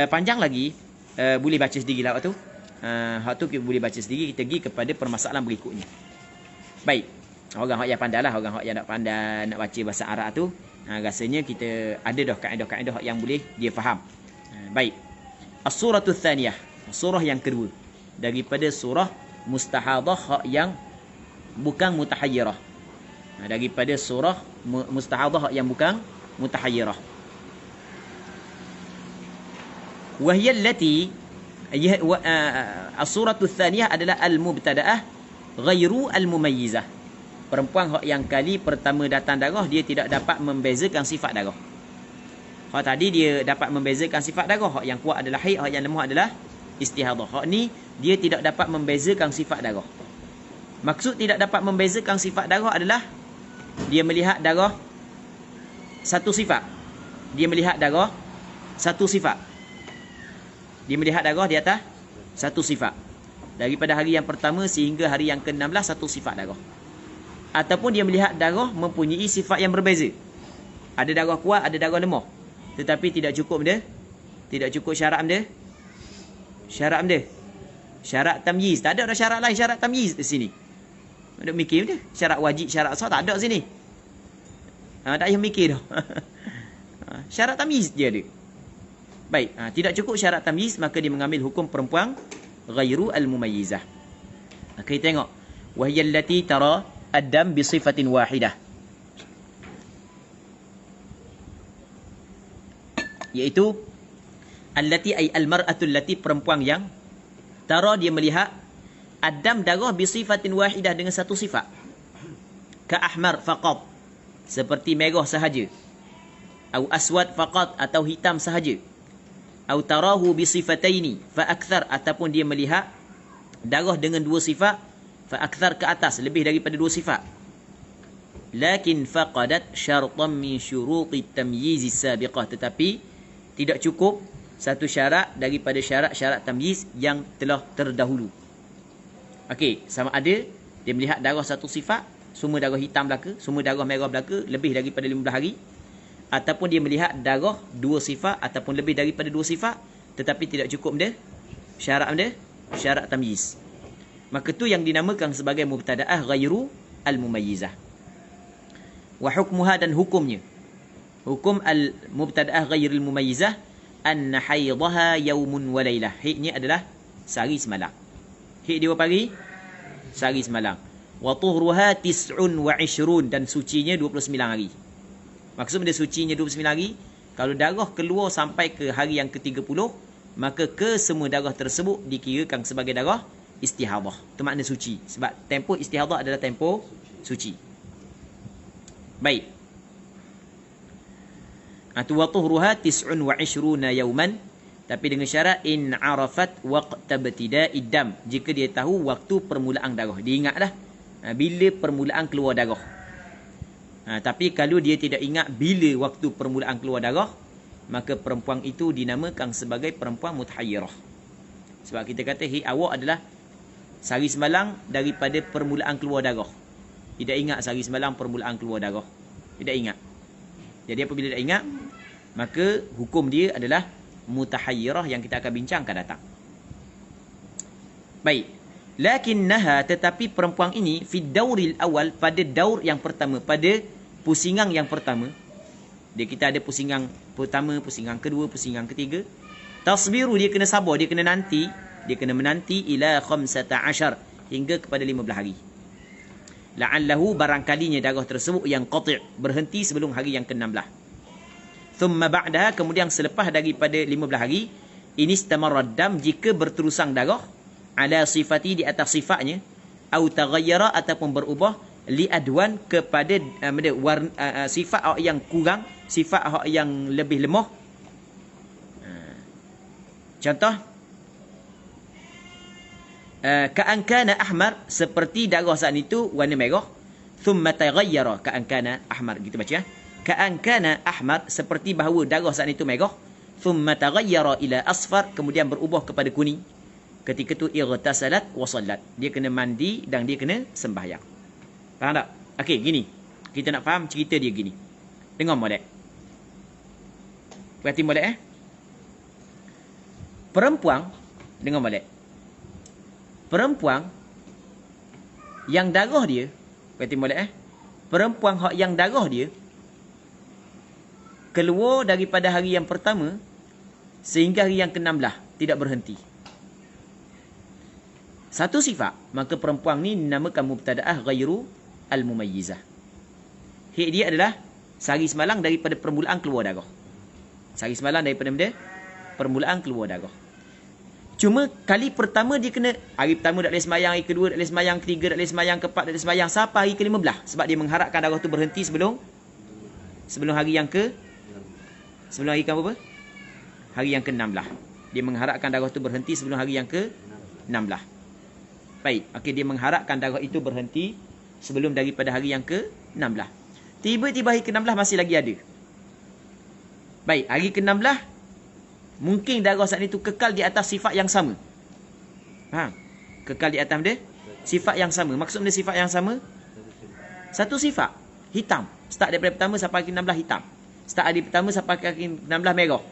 panjang lagi, boleh baca sendiri lah waktu tu. Hak tu kita boleh baca sendiri, kita pergi kepada permasalahan berikutnya. Baik. Orang yang pandai lah, orang yang nak pandai nak baca bahasa Arab tu, rasanya kita ada dah kaedah-kaedah yang boleh dia faham. Baik. As-suratul thaniyah, surah yang kedua daripada surah mustahadah yang bukan mutahayyirah. Daripada surah mustahadah yang bukan mutahayyirah. Wa hiya allati as-suratul thaniyah adalah al-mubtada'ah ghairu al-mumayyizah. Perempuan yang kali pertama datang darah, dia tidak dapat membezakan sifat darah. Hak tadi dia dapat membezakan sifat darah. Hak yang kuat adalah haid, hak yang lemah adalah istihadah. Hak ni dia tidak dapat membezakan sifat darah. Maksud tidak dapat membezakan sifat darah adalah dia melihat darah satu sifat. Dia melihat darah satu sifat. Dia melihat darah di atas satu sifat. Daripada hari yang pertama sehingga hari yang ke-16 satu sifat darah. Ataupun dia melihat darah mempunyai sifat yang berbeza. Ada darah kuat, ada darah lemah. Tetapi tidak cukup dia. Tidak cukup syarat dia. Syarat dia. Syarat tamyiz. Tak ada syarat lain, syarat tamyiz di sini. Ada mikir dia. Syarat wajib, syarat sah tak ada sini. Tak payah mikir dah. Syarat tamyiz dia ada. Baik, tidak cukup syarat tamyiz, maka dia mengambil hukum perempuan ghairu al-mumayyizah. Kita tengok. Wahiyya allati tara ad-dam bi sifatin wahidah. Iaitu allati ay al-mar'atu allati, perempuan yang tara dia melihat ad-dam darah bi sifatin wahidah dengan satu sifat. Ka ahmar faqat, seperti merah sahaja. Au aswad faqat, atau hitam sahaja. Au tarahu bi sifataini fa akthar, ataupun dia melihat darah dengan dua sifat fa akthar, ke atas, lebih daripada dua sifat. Lakin faqadat syartan min syuruti tamyiz sabiqah, tetapi tidak cukup satu syarat daripada syarat-syarat tamyiz yang telah terdahulu. Okey, sama ada dia melihat darah satu sifat, semua darah hitam belaka, semua darah merah belaka, lebih daripada 15 hari, ataupun dia melihat darah dua sifat ataupun lebih daripada dua sifat, tetapi tidak cukup dia syarat tamyiz. Maka tu yang dinamakan sebagai mubtada'ah ghairu al-mumayyizah. Wa hukmuha, dan hukumnya, hukum al-mubtada'ah ghairul mumayyizah, anna haidhaha yaumun wa lailah. Haidnya adalah sehari semalam. Haid dia berapa hari? Sehari semalam. Wa tuhruha 29, dan sucinya 29 hari. Maksud dia sucinya 29 hari, kalau darah keluar sampai ke hari yang ke-30, maka ke semua darah tersebut dikirakan sebagai darah istihadah. Itu makna suci. Sebab tempoh istihadah adalah tempoh suci. Baik. Atu wa tuhruha 29 yauman, tapi dengan syarat in arafat waqta ibtida'id dam, jika dia tahu waktu permulaan darah. Dia ingatlah bila permulaan keluar darah. Tapi kalau dia tidak ingat bila waktu permulaan keluar darah, maka perempuan itu dinamakan sebagai perempuan mutahayyirah. Sebab kita kata haid awak adalah sehari semalam daripada permulaan keluar darah. Tidak ingat sehari semalam permulaan keluar darah. Tidak ingat. Jadi apabila tidak ingat, maka hukum dia adalah mutahayyirah yang kita akan bincangkan datang. Baik. Lakinnaha, tetapi perempuan ini fi dauril awal, pada daur yang pertama, pada pusingan yang pertama. Dia kita ada pusingan pertama, pusingan kedua, pusingan ketiga. Tasbiru, dia kena sabar, dia kena nanti, dia kena menanti ila 15 hingga kepada 15 hari. La'allahu, barangkalinya darah tersebut yang qati', berhenti sebelum hari yang ke-16. Thumma ba'daha, kemudian selepas daripada 15 hari, inistamarad dam, jika berterusan darah ala sifati, di atas sifatnya, au taghayyara, ataupun berubah, li adwan kepada sifat hak yang kurang, sifat hak yang lebih lemah. Contoh, ka'an kana ahmar, seperti darah saat itu warna merah, thumma taghayyara ka'an kana ahmar, gitu baca ya. Ka'an kana ahmar, seperti bahawa darah saat itu merah, thumma taghayyara ila asfar, kemudian berubah kepada kuning. Ketika tu irtasalat wa sallat, dia kena mandi dan dia kena sembahyang. Faham tak? Okey, gini. Kita nak faham cerita dia gini. Dengar molek. Perhati molek Perempuan, dengar molek. Perempuan yang darah dia, perhati molek perempuan yang darah dia keluar daripada hari yang pertama sehingga hari yang ke-16, tidak berhenti. Satu sifat, maka perempuan ni dinamakan mubtada'ah ghairu al-mumayyizah. Hak dia adalah sehari semalam daripada permulaan keluar darah. Sehari semalam daripada permulaan keluar darah. Cuma kali pertama dia kena, hari pertama tak boleh semayang, hari kedua tak boleh semayang, ketiga tak boleh semayang, keempat tak boleh semayang, sampai hari ke-15. Sebab dia mengharapkan darah tu berhenti sebelum hari yang sebelum hari berapa? Hari yang ke-16. Dia mengharapkan darah tu berhenti sebelum hari yang ke-16. Baik, okey, dia mengharapkan darah itu berhenti sebelum daripada hari yang ke-16. Tiba-tiba hari ke-16 masih lagi ada. Baik, hari ke-16 mungkin darah saat itu kekal di atas sifat yang sama. Faham? Kekal di atas dia sifat yang sama. Maksud dia sifat yang sama? Satu sifat, hitam. Start daripada pertama sampai hari ke-16 hitam. Start hari pertama sampai hari ke-16 merah.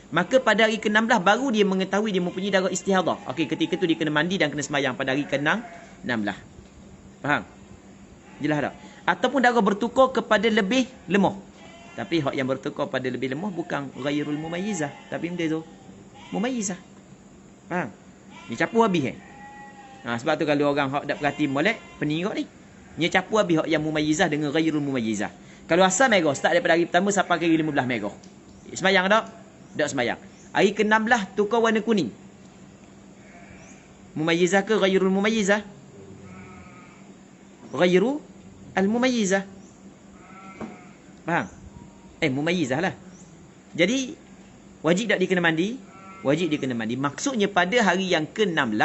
Maka pada hari ke-16 baru dia mengetahui dia mempunyai darah istihadah. Okey, ketika tu dia kena mandi dan kena semayang pada hari ke-16. Faham? Jelas tak? Ataupun darah bertukar kepada lebih lemah. Tapi hak yang bertukar pada lebih lemah bukan ghairul mumayyizah, tapi benda tu mumayyizah. Faham? Dia capu habis sebab tu kalau orang hak tak perhati molek, pening ni. Dia capu habis hak yang mumayyizah dengan ghairul mumayyizah. Kalau asal merah, start daripada hari pertama sampai hari 15 merah. Semayang tak? Tak semayang. Hari ke-16 tukar warna kuning. Mumayyizah ke ghairul mumayyizah? Ghairu al-mumayyizah. Faham? Mumayyizah lah. Jadi wajib tak dia kena mandi? Wajib dia kena mandi. Maksudnya pada hari yang ke-16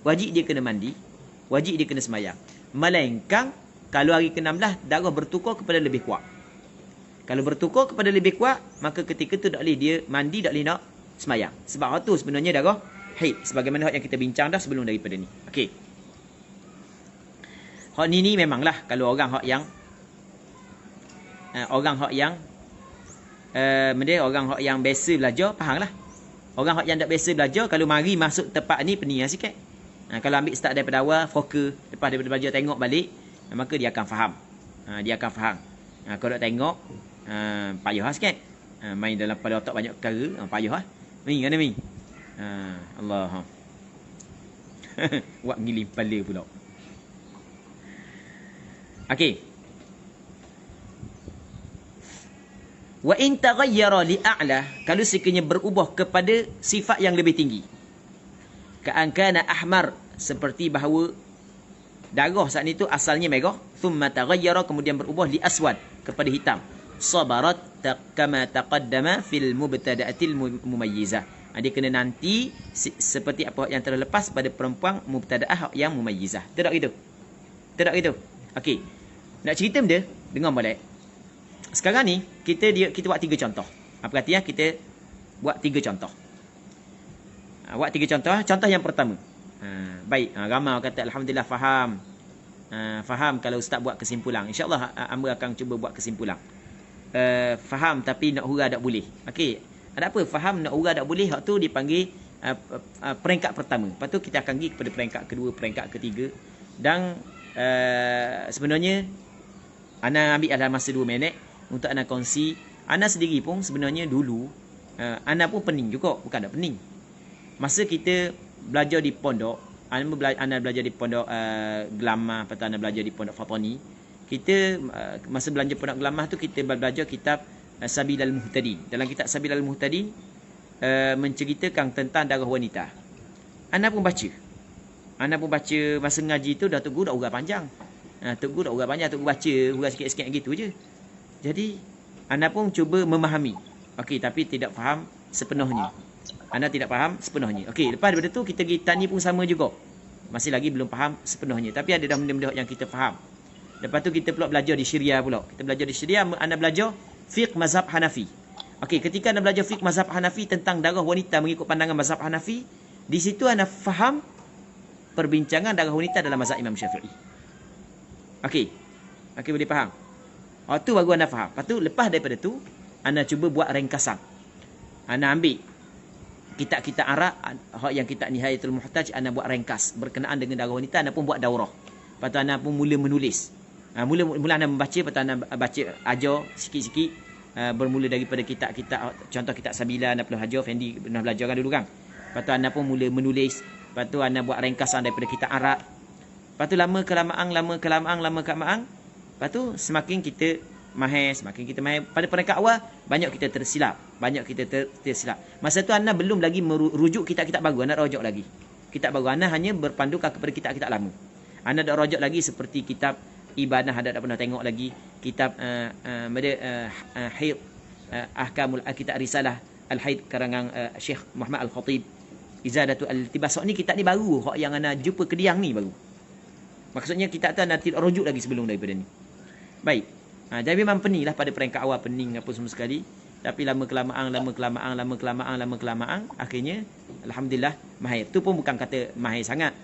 wajib dia kena mandi, wajib dia kena semayang. Melainkan kalau hari ke-16 darah bertukar kepada lebih kuat. Kalau bertukar kepada lebih kuat, maka ketika tu tak boleh dia mandi, tak boleh nak semayang. Sebab tu sebenarnya darah haid, sebagaimana yang kita bincang dah sebelum daripada ni. Okey. Hak ni memanglah kalau orang hak yang orang hak yang biasa belajar fahamlah. Orang hak yang tak biasa belajar kalau mari masuk tempat ni pening sikit. Kalau ambil start daripada awal, fokus, lepas daripada belajar tengok balik, maka dia akan faham. Dia akan faham. Kalau tak tengok, payah sikit. Main dalam pada otak banyak perkara, payah Mi kan mi. Allah. Buat ngilim kepala pula. Okey. Wa in taghayyara li a'la, kalau sekiranya berubah kepada sifat yang lebih tinggi. Ka'an kana ahmar, seperti bahawa darah saat itu asalnya merah, thumma taghayyara, kemudian berubah li aswad, kepada hitam. Sabarat kama taqaddama fil mubtada'atil mumayyizah. Dia kena nanti seperti apa yang telah lepas pada perempuan mubtada'ah yang mumayyizah. Tak gitu? Tak gitu? Okey. Nak cerita benda, dengar balik. Sekarang ni kita buat 3 contoh. Perhati kita buat 3 contoh. Buat 3 contoh. Contoh yang pertama. Baik, ramai kata alhamdulillah faham. Faham kalau ustaz buat kesimpulan. Insya-Allah hamba akan cuba buat kesimpulan. Faham tapi nak hurah tak boleh. Okey. Ada apa? Faham nak hurah tak boleh, hak tu dipanggil peringkat pertama. Lepas tu kita akan pergi kepada peringkat kedua, peringkat ketiga. Dan sebenarnya ana ambil dalam masa 2 minit untuk ana kongsi. Ana sendiri pun sebenarnya dulu ana pun pening juga, bukan tak pening. Masa kita belajar di pondok, ana belajar di pondok Gelamah, lepas tu ana belajar di pondok Fatani. Kita masa belajar pondok Gelamah tu kita belajar kitab Sabilal Muhtadin. Dalam kitab Sabilal Muhtadin menceritakan tentang darah wanita. Ana pun baca. Ana pun baca masa ngaji tu dah tunggu dah urang panjang. Tok Guru tak urut banyak, Tok Guru baca, urut sikit-sikit gitu je. Jadi, anda pun cuba memahami. Okey, tapi tidak faham sepenuhnya. Anda tidak faham sepenuhnya. Okey, lepas daripada tu, kita pergi tani pun sama juga. Masih lagi belum faham sepenuhnya. Tapi ada dah benda-benda yang kita faham. Lepas tu, kita pula belajar di Syria pula. Kita belajar di Syria, anda belajar fiqh mazhab Hanafi. Okey, ketika anda belajar fiqh mazhab Hanafi tentang darah wanita mengikut pandangan mazhab Hanafi, di situ anda faham perbincangan darah wanita dalam mazhab Imam Syafi'i. Okey. Okey, boleh faham? Tu baru anda faham. Lepas tu, lepas daripada tu, anda cuba buat ringkasan. Anda ambil kitab-kitab Arab, yang kitab Nihayatul Muhtaj, anda buat ringkas. Berkenaan dengan darah wanita, anda pun buat daurah. Lepas tu, anda pun mula menulis. Mula anda membaca, lepas tu anda baca ajar sikit-sikit. Bermula daripada kitab-kitab, contoh kitab Sabila, anda perlu ajar, Fendi pernah belajar kan dulu kan. Lepas tu, anda pun mula menulis. Lepas tu, anda buat ringkasan daripada kitab Arab. Lepas tu, lama kelamaan. Lepas tu, semakin kita mahir. Pada peringkat awal, banyak kita tersilap. Masa tu, anda belum lagi merujuk kitab-kitab baru. Anda rujuk lagi. Kitab baru, anda hanya berpandukan kepada kitab-kitab lama. Anda tak rujuk lagi seperti kitab ibadah, anda tak pernah tengok lagi. Kitab Haid, Ahkamul Kitab Risalah Al-Haid karangan Syekh Muhammad Al-Khatib. Izadatu Al-Tibas. Ni kitab ni baru. Yang anda jumpa kediang ni baru. Maksudnya kitab tu anda tidak rujuk lagi sebelum daripada ni. Baik. Jadi memang pening lah pada peringkat awal, pening apa semua sekali. Tapi lama kelamaan, akhirnya alhamdulillah mahir. Tu pun bukan kata mahir sangat.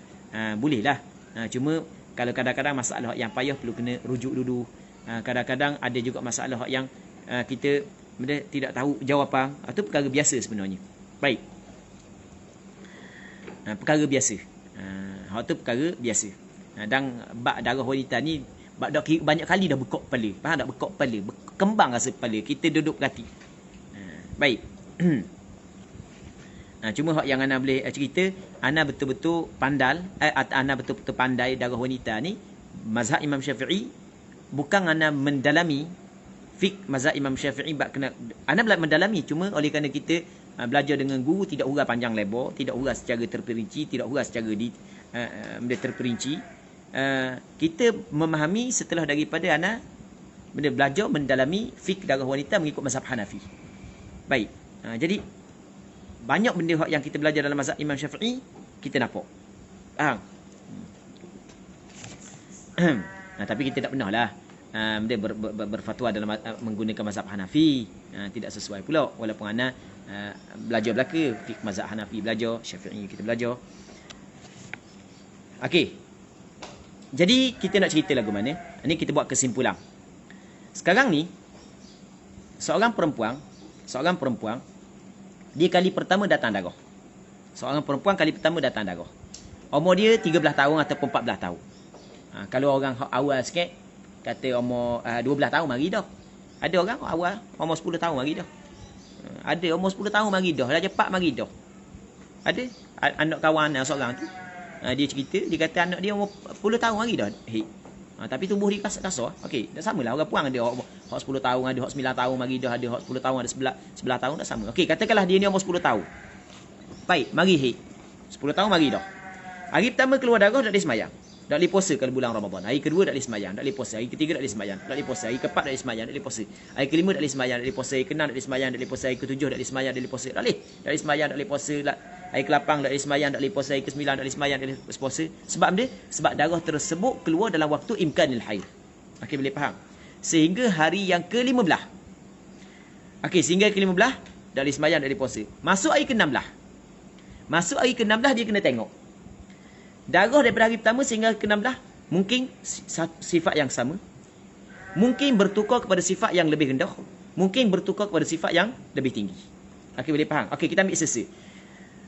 Boleh lah. Cuma kalau kadang-kadang masalah yang payah perlu kena rujuk dulu. Kadang-kadang ada juga masalah yang kita tidak tahu jawapan. Itu perkara biasa sebenarnya. Baik. Perkara biasa. Hak tu perkara biasa. Dan bab darah wanita ni banyak kali dah bekok kepala. Faham tak? Bekok kepala. Kembang rasa kepala. Kita duduk perhati. Baik. Cuma hak yang anda boleh cerita, anda betul-betul pandai, anda betul-betul pandai darah wanita ni, mazhab Imam Syafi'i, bukan anda mendalami fiqh mazhab Imam Syafi'i, anda mendalami, cuma oleh kerana kita belajar dengan guru, tidak urus panjang lebar, tidak urus secara terperinci, tidak urus secara terperinci. Kita memahami setelah daripada anda belajar mendalami fiqh darah wanita mengikut mazhab Hanafi. Baik. Jadi banyak benda yang kita belajar dalam mazhab Imam Syafi'i kita nampak. Faham? Tapi kita tak pernah lah berfatwa dalam menggunakan mazhab Hanafi. Tidak sesuai pula. Walaupun anda belajar belaka fiqh mazhab Hanafi, belajar Syafi'i kita belajar. Okey. Jadi kita nak cerita lagu mana? Ini kita buat kesimpulan. Sekarang ni seorang perempuan dia kali pertama datang darah. Seorang perempuan kali pertama datang darah. Umur dia 13 tahun ataupun 14 tahun. Kalau orang awal sikit kata umur 12 tahun mari dah. Ada orang awal umur 10 tahun mari dah. Ada umur 10 tahun mari dah. Dah cepat mari dah. Ada anak kawan seorang tu. Dia cerita, dia kata anak dia umur 10 tahun mari dah. Tapi tubuh dia kasar. Okey, dah samalah orang puang ada hak 10 tahun, ada hak 9 tahun mari dah, ada hak 10 tahun, ada 11 tahun dah sama. Okey, katakanlah dia ni umur 10 tahun. Baik, mari 10 tahun mari dah. Hari pertama keluar darah tak boleh sembahyang. Tak boleh puasa kalau bulan Ramadan. Hari kedua tak boleh sembahyang, tak boleh puasa. Hari ketiga tak boleh sembahyang, tak boleh puasa. Hari keempat tak boleh sembahyang, tak boleh puasa. Hari kelima tak boleh sembahyang, tak boleh puasa. Hari keenam tak boleh sembahyang, tak boleh puasa. Hari ketujuh tak boleh sembahyang, tak boleh puasa. Tak boleh. Tak boleh sembahyang, tak boleh puasa. Hari ke-8 tak boleh sembahyang, tak boleh puasa. Hari ke-9 tak boleh sembahyang, tak boleh puasa. Sebab dia, sebab darah tersebut keluar dalam waktu imkanil haid. Okey, boleh faham? Sehingga hari yang ke-15. Okey, sehingga ke-15 tak boleh sembahyang, tak boleh puasa. Masuk hari ke-16. Masuk hari ke-16 dia kena tengok. Darah daripada hari pertama sehingga hari ke-16 mungkin sifat yang sama. Mungkin bertukar kepada sifat yang lebih rendah. Mungkin bertukar kepada sifat yang lebih tinggi. Okey, boleh faham? Okey, kita ambil sesa.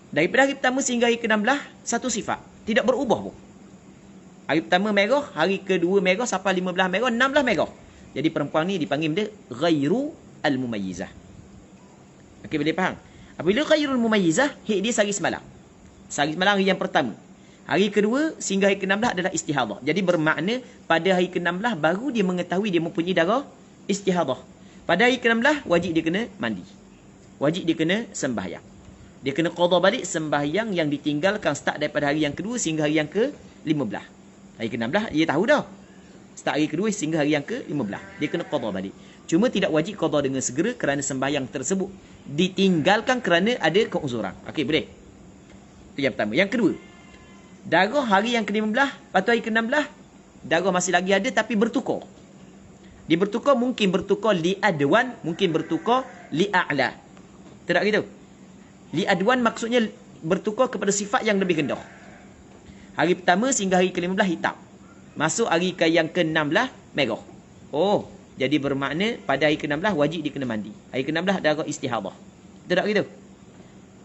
Daripada hari pertama sehingga hari ke-16, satu sifat. Tidak berubah pun. Hari pertama merah, hari kedua merah, sampai 15 merah, 16 merah. Jadi perempuan ni dipanggil dia ghairu al-mumayyizah. Okey, boleh faham? Apabila ghairul mumayyizah, dia sehari semalam. Sehari semalam hari yang pertama. Hari kedua sehingga hari ke-16 adalah istihadah. Jadi bermakna pada hari ke-16 baru dia mengetahui dia mempunyai darah istihadah. Pada hari ke-16 wajib dia kena mandi. Wajib dia kena sembahyang. Dia kena qada balik sembahyang yang ditinggalkan start daripada hari yang kedua sehingga hari yang ke-15. Hari ke-16 dia tahu dah. Start hari kedua sehingga hari yang ke-15. Dia kena qada balik. Cuma tidak wajib qada dengan segera kerana sembahyang tersebut ditinggalkan kerana ada keuzuran. Okey, boleh. Itu yang pertama. Yang kedua, darah hari yang ke-15 atau hari ke-16, darah masih lagi ada tapi bertukar. Dia bertukar, mungkin bertukar li adwan, mungkin bertukar li a'la. Tak gitu. Li adwan maksudnya bertukar kepada sifat yang lebih rendah. Hari pertama sehingga hari ke-15 hitam. Masuk hari yang ke-16 merah. Oh, jadi bermakna pada hari ke-16 wajib dia kena mandi. Hari ke-16 darah istihadah. Tak gitu.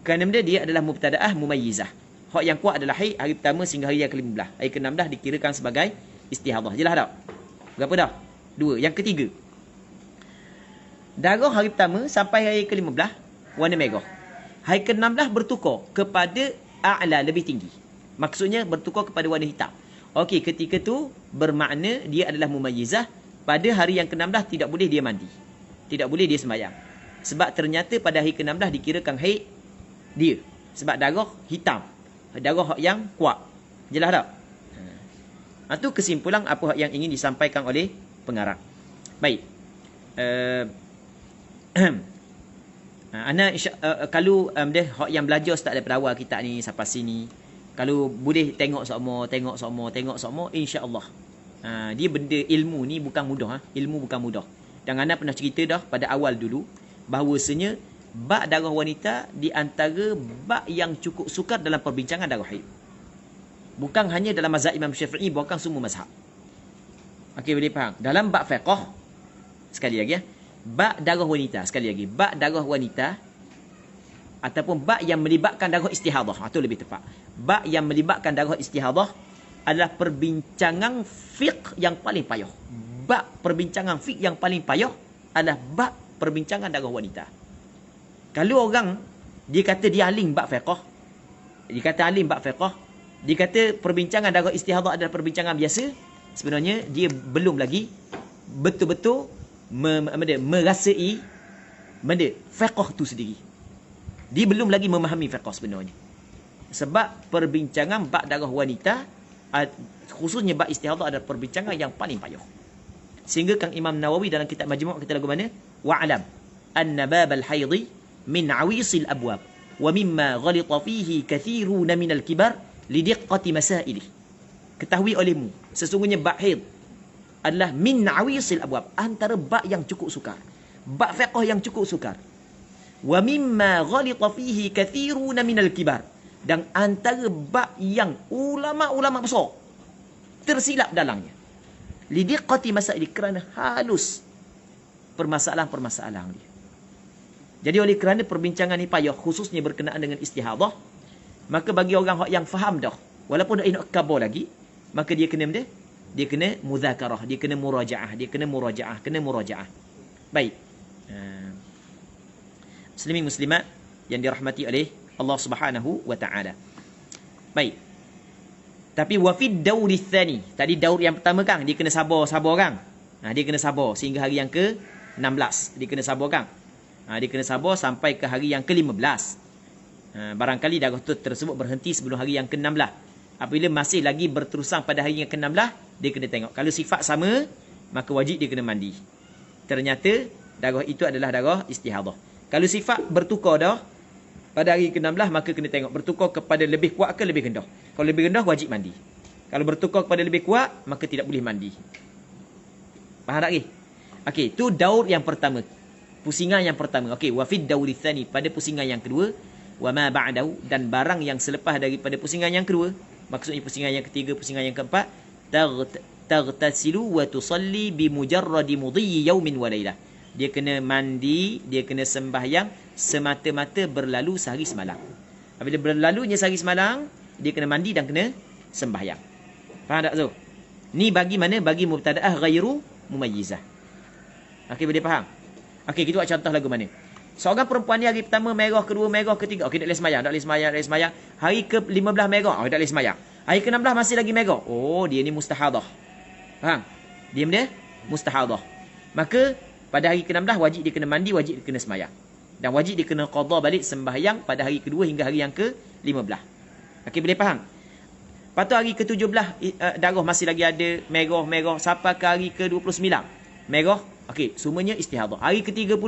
Kerana benda dia adalah mubtada'ah mumayyizah. Hak yang kuat adalah haid hari pertama sehingga hari yang ke-15. Hari ke-16 dikirakan sebagai istihadah. Jelas tak? Berapa dah? 2. Yang ketiga, darah hari pertama sampai hari ke-15 warna merah. Hari ke-16 bertukar kepada a'la, lebih tinggi. Maksudnya bertukar kepada warna hitam. Okey, ketika tu bermakna dia adalah mumayyizah. Pada hari yang ke-16 tidak boleh dia mandi. Tidak boleh dia sembahyang. Sebab ternyata pada hari ke-16 dikirakan haid dia. Sebab darah hitam. Darah yang kuat. Jelas tak? Itu kesimpulan apa yang ingin disampaikan oleh pengarang. Baik. Ana kalau hak yang belajar start daripada awal kitab ni sampai sini, kalau boleh tengok semua, insya-Allah. Dia benda ilmu ni bukan mudah, ilmu bukan mudah. Dan ana pernah cerita dah pada awal dulu bahawasanya bab darah wanita di antara bab yang cukup sukar dalam perbincangan darah haid. Bukan hanya dalam mazhab Imam Syafi'i, bukan semua mazhab. Okey, boleh faham? Dalam bab fiqh, sekali lagi bab darah wanita, sekali lagi, bab darah wanita ataupun bab yang melibatkan darah istihadah, atau lebih tepat, bab yang melibatkan darah istihadah adalah perbincangan fiqh yang paling payah. Bab perbincangan fiqh yang paling payah adalah bab perbincangan darah wanita. Kalau orang dia kata dia alim bab fiqh, dia kata alim bab fiqh, dia kata perbincangan darah istihadah adalah perbincangan biasa, sebenarnya dia belum lagi betul-betul merasai fiqh tu sendiri. Dia belum lagi memahami fiqh sebenarnya. Sebab perbincangan bab darah wanita, khususnya bab istihadah, adalah perbincangan yang paling payah. Sehingga Kang Imam Nawawi dalam kitab Majmu' kata lagu mana? Wa'lam anna babal haidhi min awisil abwab wa mimma ghalita fihi kathiruna minal kibar lidiqqati masailih. Ketahui olehmu, sesungguhnya bab haid adalah min awisil abwab, antara bab yang cukup sukar, bab fiqh yang cukup sukar. Wa mimma ghalita fihi kathiruna minal kibar, dan antara bab yang ulama-ulama besar tersilap dalamnya. Lidiqqati masailih, kerana halus permasalahan-permasalahan dia. Jadi oleh kerana perbincangan ni payah, khususnya berkenaan dengan istihadah, maka bagi orang yang faham dah, walaupun nak kabar lagi, maka dia kena benda, dia kena mudzakarah, dia kena murajaah. Baik. Muslimin muslimat yang dirahmati oleh Allah Subhanahu wa taala. Baik. Tapi wa fid dauri tsani, tadi daur yang pertama kan, dia kena sabar kan. Dia kena sabar sehingga hari yang ke-16. Dia kena sabar kan. Dia kena sabar sampai ke hari yang ke-15. Barangkali darah tersebut berhenti sebelum hari yang ke-16. Apabila masih lagi berterusan pada hari yang ke-16, dia kena tengok. Kalau sifat sama, maka wajib dia kena mandi. Ternyata darah itu adalah darah istihadah. Kalau sifat bertukar dah pada hari ke-16, maka kena tengok bertukar kepada lebih kuat ke lebih rendah. Kalau lebih rendah, wajib mandi. Kalau bertukar kepada lebih kuat, maka tidak boleh mandi. Faham tak lagi? Okey, tu daur yang pertama. Pusingan yang pertama. Okey, wa fid dauri tsani, pada pusingan yang kedua, wa ma ba'dahu, dan barang yang selepas daripada pusingan yang kedua, maksudnya pusingan yang ketiga, pusingan yang keempat, taghtasilu wa tusalli bi mujarradi mudhi yaumin wa lailah. Dia kena mandi, dia kena sembahyang semata-mata berlalu sehari semalam. Apabila berlalunya sehari semalam, dia kena mandi dan kena sembahyang. Faham tak Zul? Ni bagi mana? Bagi mubtada'ah ghairu mumayyizah. Okey, boleh faham? Okey, kita buat contoh lagu mana? Seorang perempuan ni hari pertama merah, kedua merah, ketiga, okey, tak boleh sembahyang. Hari ke-15 merah, tak boleh sembahyang. Hari ke-16 masih lagi merah. Oh, dia ni mustahadah. Faham? Dia benda mustahadah. Maka pada hari ke-16 wajib dia kena mandi, wajib dia kena sembahyang. Dan wajib dia kena qada balik sembahyang pada hari kedua hingga hari yang ke-15. Okey, boleh faham? Lepas tu hari ke-17 darah masih lagi ada merah sampai ke hari ke-29 merah. Okey, semuanya istihadah. Hari ke-30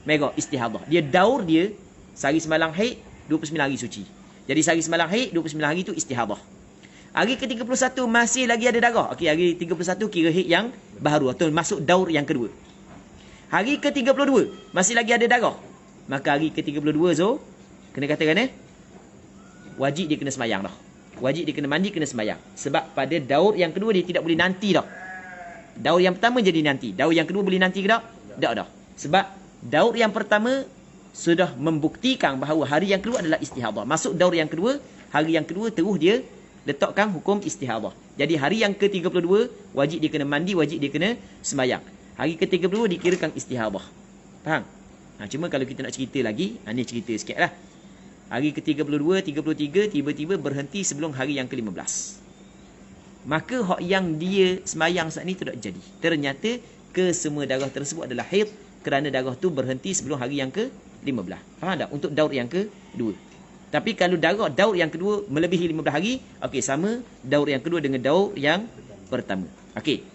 merah istihadah. Dia daur dia sehari semalam haid, 29 hari suci. Jadi sehari semalam haid, 29 hari tu istihadah. Hari ke-31 masih lagi ada darah. Okey, hari 31 kira haid yang baru atau masuk daur yang kedua. Hari ke-32 masih lagi ada darah. Maka hari ke-32 so kena katakan wajib dia kena semayang dah. Wajib dia kena mandi, kena semayang. Sebab pada daur yang kedua dia tidak boleh nanti dah. Daur yang pertama jadi nanti. Daur yang kedua boleh nanti ke tak? Tak dah. Sebab daur yang pertama sudah membuktikan bahawa hari yang kedua adalah istihadah. Masuk daur yang kedua, hari yang kedua terus dia letakkan hukum istihadah. Jadi hari yang ke-32 wajib dia kena mandi, wajib dia kena semayang. Hari ke-32 dikirakan istihadah. Faham? Cuma kalau kita nak cerita lagi, ni cerita sikit lah. Hari ke-32, 33 tiba-tiba berhenti sebelum hari yang ke-15. Maka hak yang dia semayang saat ni tidak jadi. Ternyata kesemua darah tersebut adalah haid kerana darah tu berhenti sebelum hari yang ke-15. Faham tak? Untuk daur yang kedua. Tapi kalau daur yang kedua melebihi 15 hari, okey, sama daur yang kedua dengan daur yang pertama. Okey.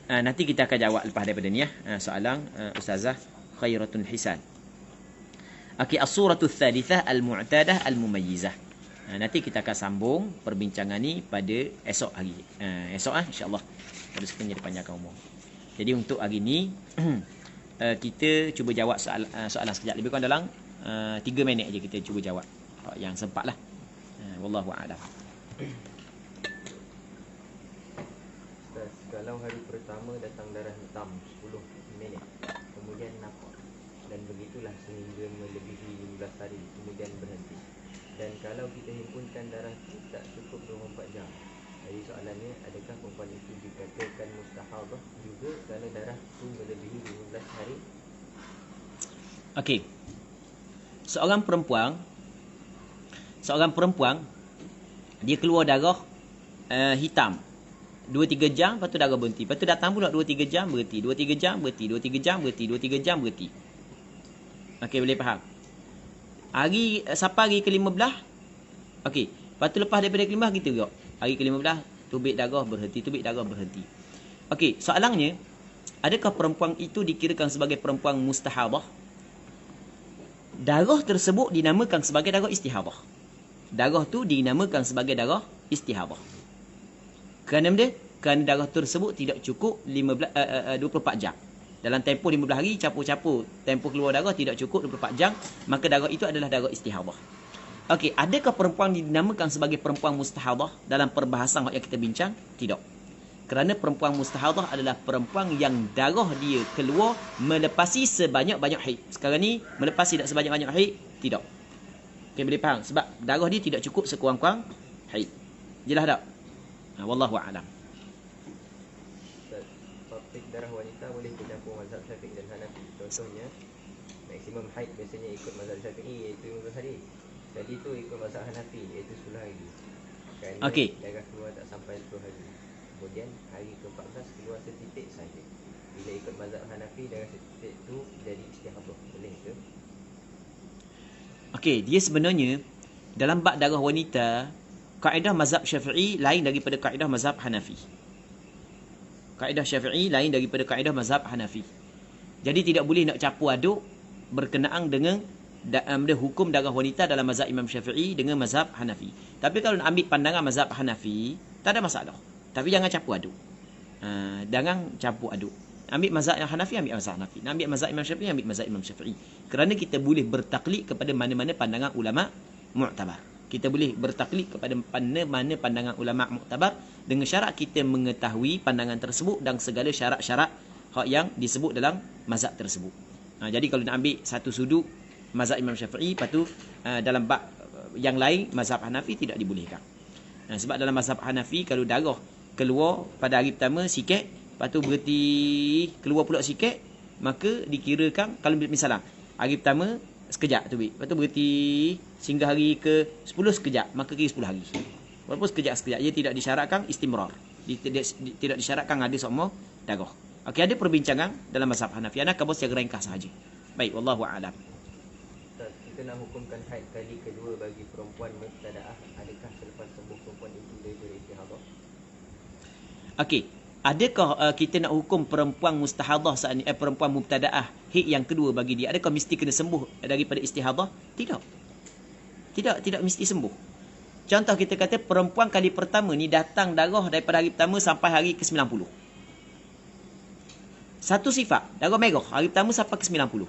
Nanti kita akan jawab lepas daripada ni soalan Ustazah Khairatul Hisan. Okey, as-suratul thalithah al-mu'tadah al-mumayyizah. Nanti kita akan sambung perbincangan ni pada esok hari. Esok insya-Allah. Pada sekejap jadi panjangkan umur. Jadi untuk hari ni kita cuba jawab soalan sekejap, lebih kurang dalam 3 minit aja kita cuba jawab yang sempatlah. Wallahu a'lam. Kalau hari pertama datang darah hitam 10 minit, kemudian nampak, dan begitulah sehingga melebihi 15 hari, kemudian berhenti. Dan kalau kita himpunkan darah itu tak cukup 24 jam. Jadi soalannya, adakah perempuan itu dikatakan mustahadah juga kerana darah itu melebihi 15 hari? Okey. Seorang perempuan dia keluar darah hitam 2-3 jam, lepas tu darah berhenti. Lepas tu datang pula 2-3 jam berhenti, 2-3 jam berhenti, 2-3 jam berhenti, 2-3 jam berhenti. Okey, boleh faham? Sampai hari ke-15. Okey, lepas tu lepas daripada ke-15 kita juga. Hari ke-15 tubik darah berhenti, tubik darah berhenti. Okey, soalannya, adakah perempuan itu dikirakan sebagai perempuan mustahadah? Darah tersebut dinamakan sebagai darah istihadah. Darah tu dinamakan sebagai darah istihadah. Kerana darah tersebut tidak cukup 24 jam. Dalam tempoh 15 hari, capur-capur tempoh keluar darah tidak cukup 24 jam, maka darah itu adalah darah istihadah. Okey, adakah perempuan dinamakan sebagai perempuan mustahadah dalam perbahasan yang kita bincang? Tidak. Kerana perempuan mustahadah adalah perempuan yang darah dia keluar melepasi sebanyak-banyak haid. Sekarang ni melepasi tak sebanyak-banyak haid? Tidak. Okey, boleh faham? Sebab darah dia tidak cukup sekurang-kurang haid. Jelas tak? Wallahu a'lam. Topik darah wanita boleh bercampur mazhab Syafi'i dan Hanafi. Contohnya, maksimum haid biasanya ikut mazhab Syafi'i iaitu 15 hari. Jadi tu ikut mazhab Hanafi iaitu 10 hari. Kerana darah keluar tak sampai 10 hari. Kemudian hari ke-14 keluar setitik saja. Bila ikut mazhab Hanafi, darah setitik tu jadi istihadah. Boleh ke? Okey, dia sebenarnya dalam bab darah wanita, kaedah mazhab Syafi'i lain daripada kaedah mazhab Hanafi. Kaedah Syafi'i lain daripada kaedah mazhab Hanafi. Jadi tidak boleh nak campur aduk berkenaan dengan hukum darah wanita dalam mazhab Imam Syafi'i dengan mazhab Hanafi. Tapi kalau nak ambil pandangan mazhab Hanafi, tak ada masalah. Tapi jangan campur aduk. Jangan campur aduk. Ambil mazhab yang Hanafi, ambil mazhab Hanafi. Nak ambil mazhab Imam Syafi'i, ambil mazhab Imam Syafi'i. Kerana kita boleh bertaklid kepada mana-mana pandangan ulama mu'tabar. Kita boleh bertaklid kepada mana-mana pandangan ulama muktabar dengan syarat kita mengetahui pandangan tersebut dan segala syarat-syarat yang disebut dalam mazhab tersebut. Jadi kalau nak ambil satu sudut mazhab Imam Syafi'i, lepas tu dalam bab yang lain mazhab Hanafi tidak dibolehkan. Sebab dalam mazhab Hanafi kalau darah keluar pada hari pertama sikit, lepas tu berhenti keluar pula sikit, maka dikirakan kalau misalnya hari pertama sekejap tu, lepas tu berhenti sehingga hari ke-10 sekejap, maka kira 10 hari. Walaupun sekejap-sekejap, ia tidak disyaratkan istimrar. Tidak disyaratkan ada semua darah. Okey, ada perbincangan dalam mazhab Hanafi. Ana kabur secara ringkas sahaja. Baik, wallahu a'lam. Ustaz, kita nak hukumkan haid kali kedua bagi perempuan mubtadaah, adakah selepas sembuh perempuan itu daripada istihadah? Okey, adakah kita nak hukum perempuan mustahadah saat ni, perempuan mubtadaah haid yang kedua bagi dia, adakah mesti kena sembuh daripada istihadah? Tidak. Tidak mesti sembuh. Contoh kita kata perempuan kali pertama ni datang darah daripada hari pertama sampai hari ke-90. Satu sifat, darah merah hari pertama sampai ke-90.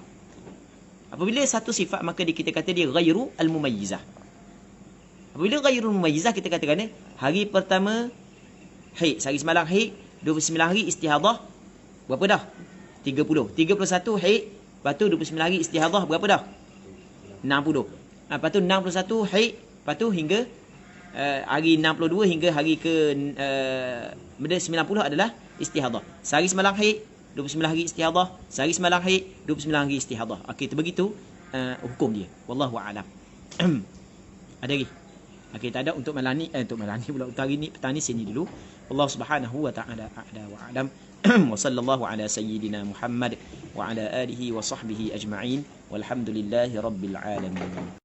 Apabila satu sifat, maka kita kata dia ghairu al-mumayyizah. Apabila ghairu al-mumayyizah, kita katakan hari pertama haid, sehari semalam haid, 29 hari istihadah, berapa dah? 30. 31 haid, lepas tu 29 hari istihadah, berapa dah? 60. Lepas tu 61 haid, lepas tu hingga hari 62 hingga hari ke 90 adalah istihadah. Sehari semalam haid, 29 hari istihadah, sehari semalam haid, 29 hari istihadah. Okey, itu begitu hukum dia. Wallahu a'lam. Ada lagi? Okey, tak ada untuk malani pula untuk hari ni, petang ni sini dulu. Allah Subhanahu wa ta'ala a'la wa a'lam. Wa sallallahu ala sayyidina Muhammad wa ala alihi wa sahbihi ajma'in. Walhamdulillahi rabbil alamin.